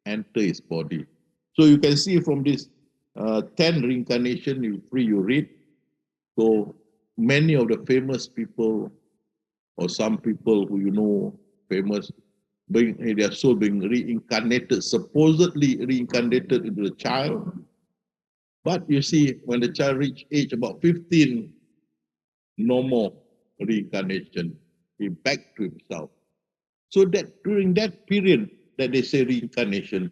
enter his body. So you can see from this 10 reincarnation, you read. So many of the famous people or some people who famous, their soul being reincarnated, supposedly reincarnated into the child. But you see, when the child reach age about 15, no more reincarnation. He back to himself. So that during that period that they say reincarnation,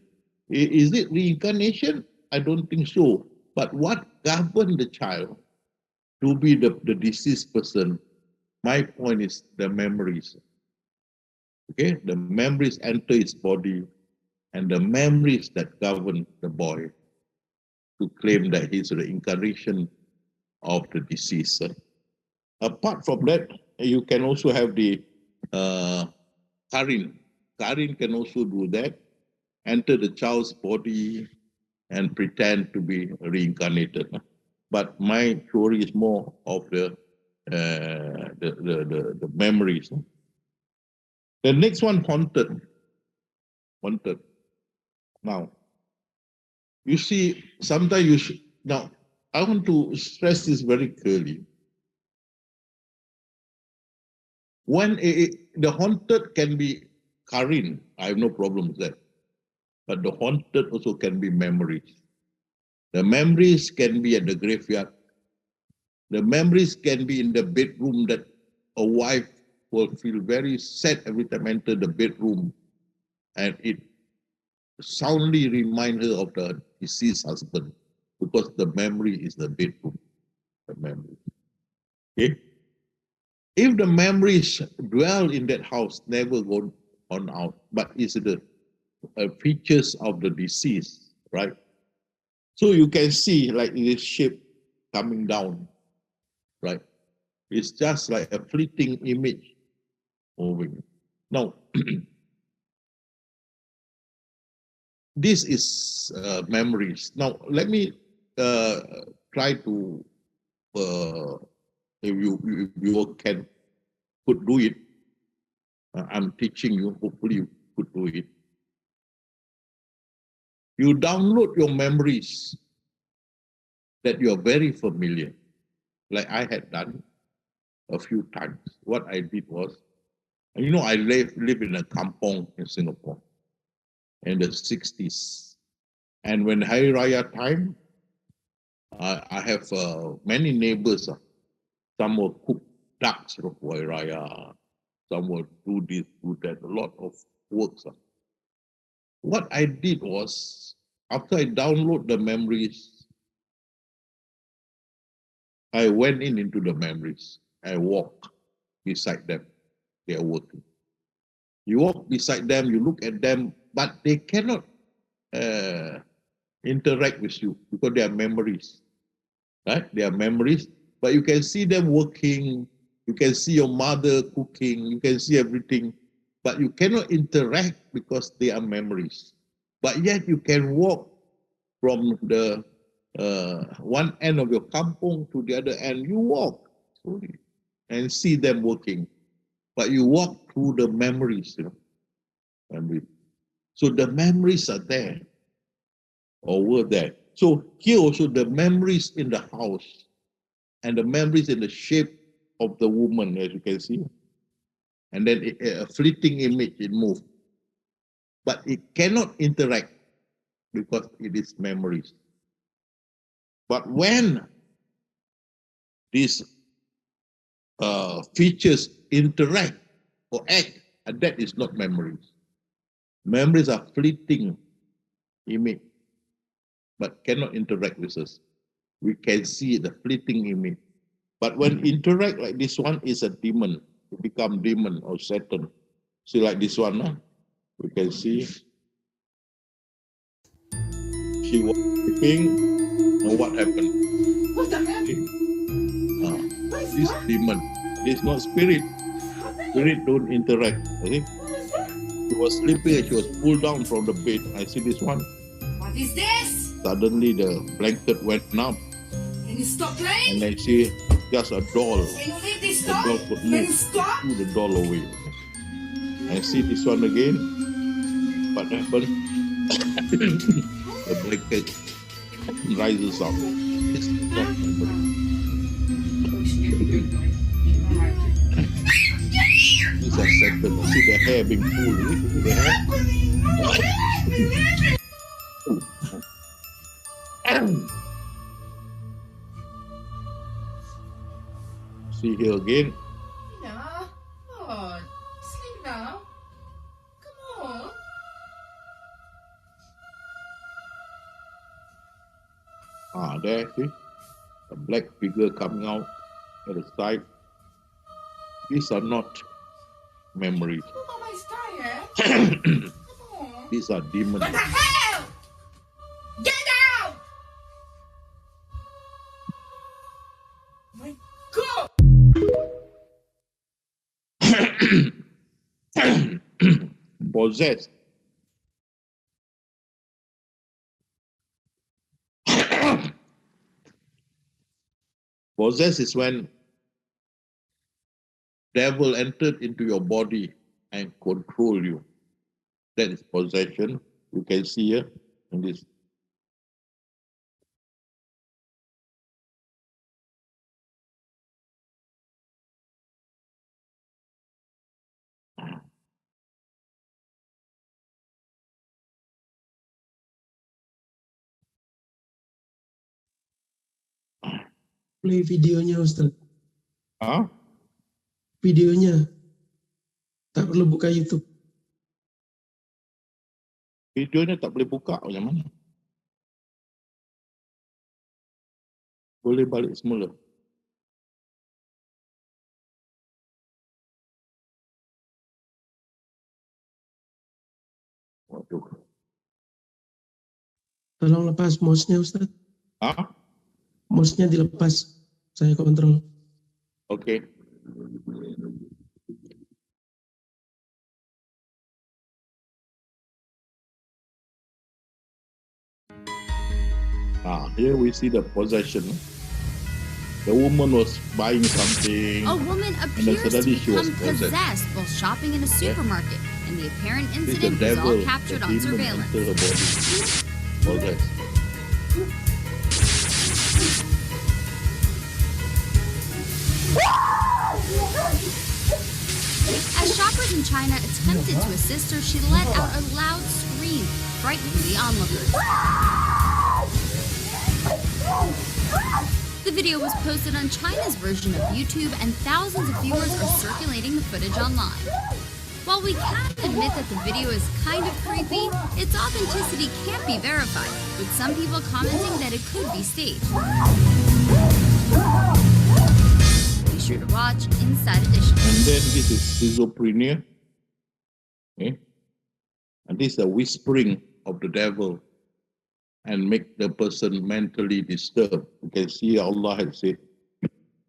is it reincarnation? I don't think so. But what governed the child to be the deceased person? My point is the memories. Okay, the memories enter his body, and the memories that govern the boy to claim that he's the incarnation of the deceased. Apart from that, you can also have the Karin. Karin can also do that, enter the child's body and pretend to be reincarnated. But my story is more of the memories. The next one, haunted. Haunted. Now, you see, sometimes now, I want to stress this very clearly. When the haunted can be Karin, I have no problem with that. But the haunted also can be memories. The memories can be at the graveyard. The memories can be in the bedroom that a wife will feel very sad every time enter the bedroom, and it soundly remind her of the deceased husband because the memory is the bedroom, the memory. Okay? If the memories dwell in that house, never go on out, but is the features of the deceased, right? So you can see like this ship coming down, right? It's just like a fleeting image moving. Now, this is memories. Now, let me try to, if you can could do it. I'm teaching you. Hopefully, you could do it. You download your memories that you are very familiar, like I had done a few times. What I did was, I live in a kampong in Singapore in the 60s. And when Hari Raya time, I have many neighbors. Some will cook ducks for Hari Raya. Some will do this, do that, a lot of works. What I did was, after I download the memories, I went into the memories. I walk beside them. They are working. You walk beside them, you look at them, but they cannot interact with you because they are memories, right? They are memories, but you can see them working. You can see your mother cooking. You can see everything, but you cannot interact because they are memories. But yet you can walk from the one end of your kampong to the other end. You walk slowly and see them working, but you walk through the memories, memories. So the memories are there or were there. So here also the memories in the house and the memories in the shape of the woman, as you can see. And then a fleeting image, it moved. But it cannot interact because it is memories. But when these features interact or act, and that is not memories. Memories are fleeting image, but cannot interact with us. We can see the fleeting image. But when interact like this one is a demon, it become demon or Satan. See like this one, huh? We can see she was sleeping, and what happened? What the heck? This demon, this is not spirit. Spirit don't interact. Okay? She was sleeping and she was pulled down from the bed. I see this one. What is this? Suddenly the blanket went up. Can you stop playing? And I see just a doll. Can you leave this The stop? doll could Can move. you stop? Threw the doll away. I see this one again. What happened? The blanket rises up. It's not memory. These are Satan. See the hair being pulled. See the hair? See here again. Yeah. Oh, sleep now. Come on. There, see? A black figure coming out at the side. These are not memories. Mama is tired. Come on. These are demons. What the hell? Get out! My God! Possessed. Possessed is when devil entered into your body and control you. That is possession. You can see here in this. Play videonya Ustadz. Hah? Videonya. Tak perlu buka YouTube. Videonya tak boleh buka macam mana? Boleh balik semula. Waduh. Tolong lepas mouse-nya Ustadz. Hah? Mouse-nya dilepas. Saya kontrol. Okay. Here we see the possession. The woman was buying something. A woman then appears to suddenly she was become possessed. possessed while shopping in a supermarket, and the apparent This is the incident was devil, all captured the on demon surveillance. enter her body. Possessed. As shoppers in China attempted to assist her, she let out a loud scream, frightening the onlookers. The video was posted on China's version of YouTube, and thousands of viewers are circulating the footage online. While we can admit that the video is kind of creepy, its authenticity can't be verified, with some people commenting that it could be staged. Be sure to watch Inside Edition. And then this is schizophrenia. Okay? And this is a whispering of the devil and make the person mentally disturbed. You can see Allah has said,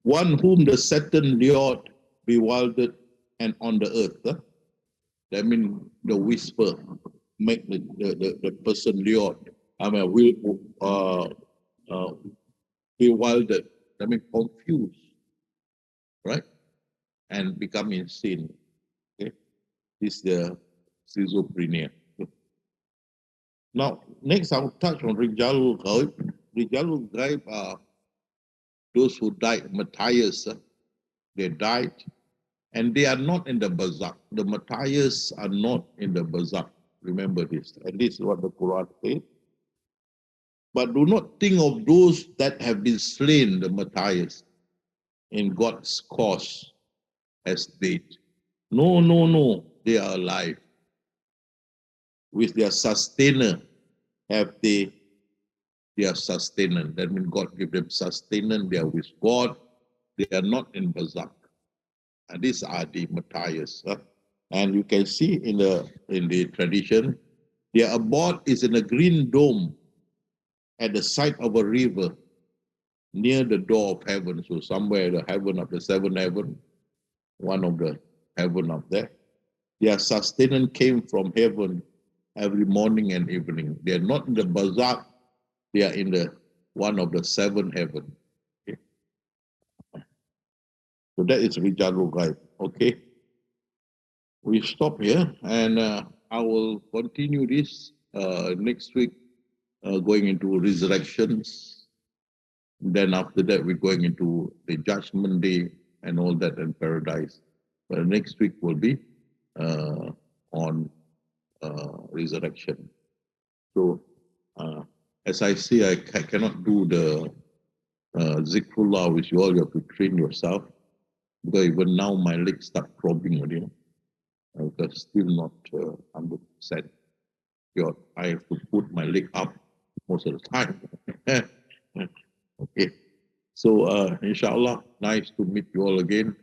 one whom the Satan lured, bewildered, and on the earth. That means the whisper make the person lured. I mean, bewildered. That means confused, right? And become insane. Okay, this is the schizophrenia. Now, next I'll touch on Rijalul Ghaib. Rijalul Ghaib are those who died, Matthias. They died, and they are not in the barzakh. The Matthias are not in the barzakh. Remember this. And this is what the Quran says. But do not think of those that have been slain, the Matthias, in God's cause as dead. No, no, no. They are alive. With their sustainer, have they their sustainer. That means God give them sustenance. They are with God. They are not in barzakh. And these are the Matthias. And you can see in the tradition, their abode is in a green dome at the side of a river near the door of heaven. So somewhere the heaven of the seventh heaven, one of the heaven up there. Their sustenance came from heaven every morning and evening. They are not in the barzakh. They are in the one of the seven heaven. Okay. So that is Rijalul Ghaib. Okay. We stop here, and I will continue this next week, going into resurrections. Then after that, we're going into the judgment day and all that, and paradise. But next week will be on resurrection. So as I say, I cannot do the zikrullah with you all. You have to train yourself, because even now my legs start throbbing already. Because still not 100%. I have to put my leg up most of the time. Okay. So inshallah, nice to meet you all again.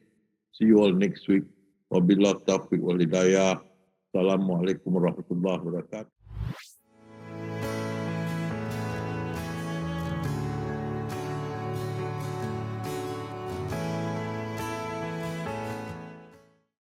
See you all next week. Wabillahi taufiq wal hidayah. Assalamualaikum warahmatullahi wabarakatuh.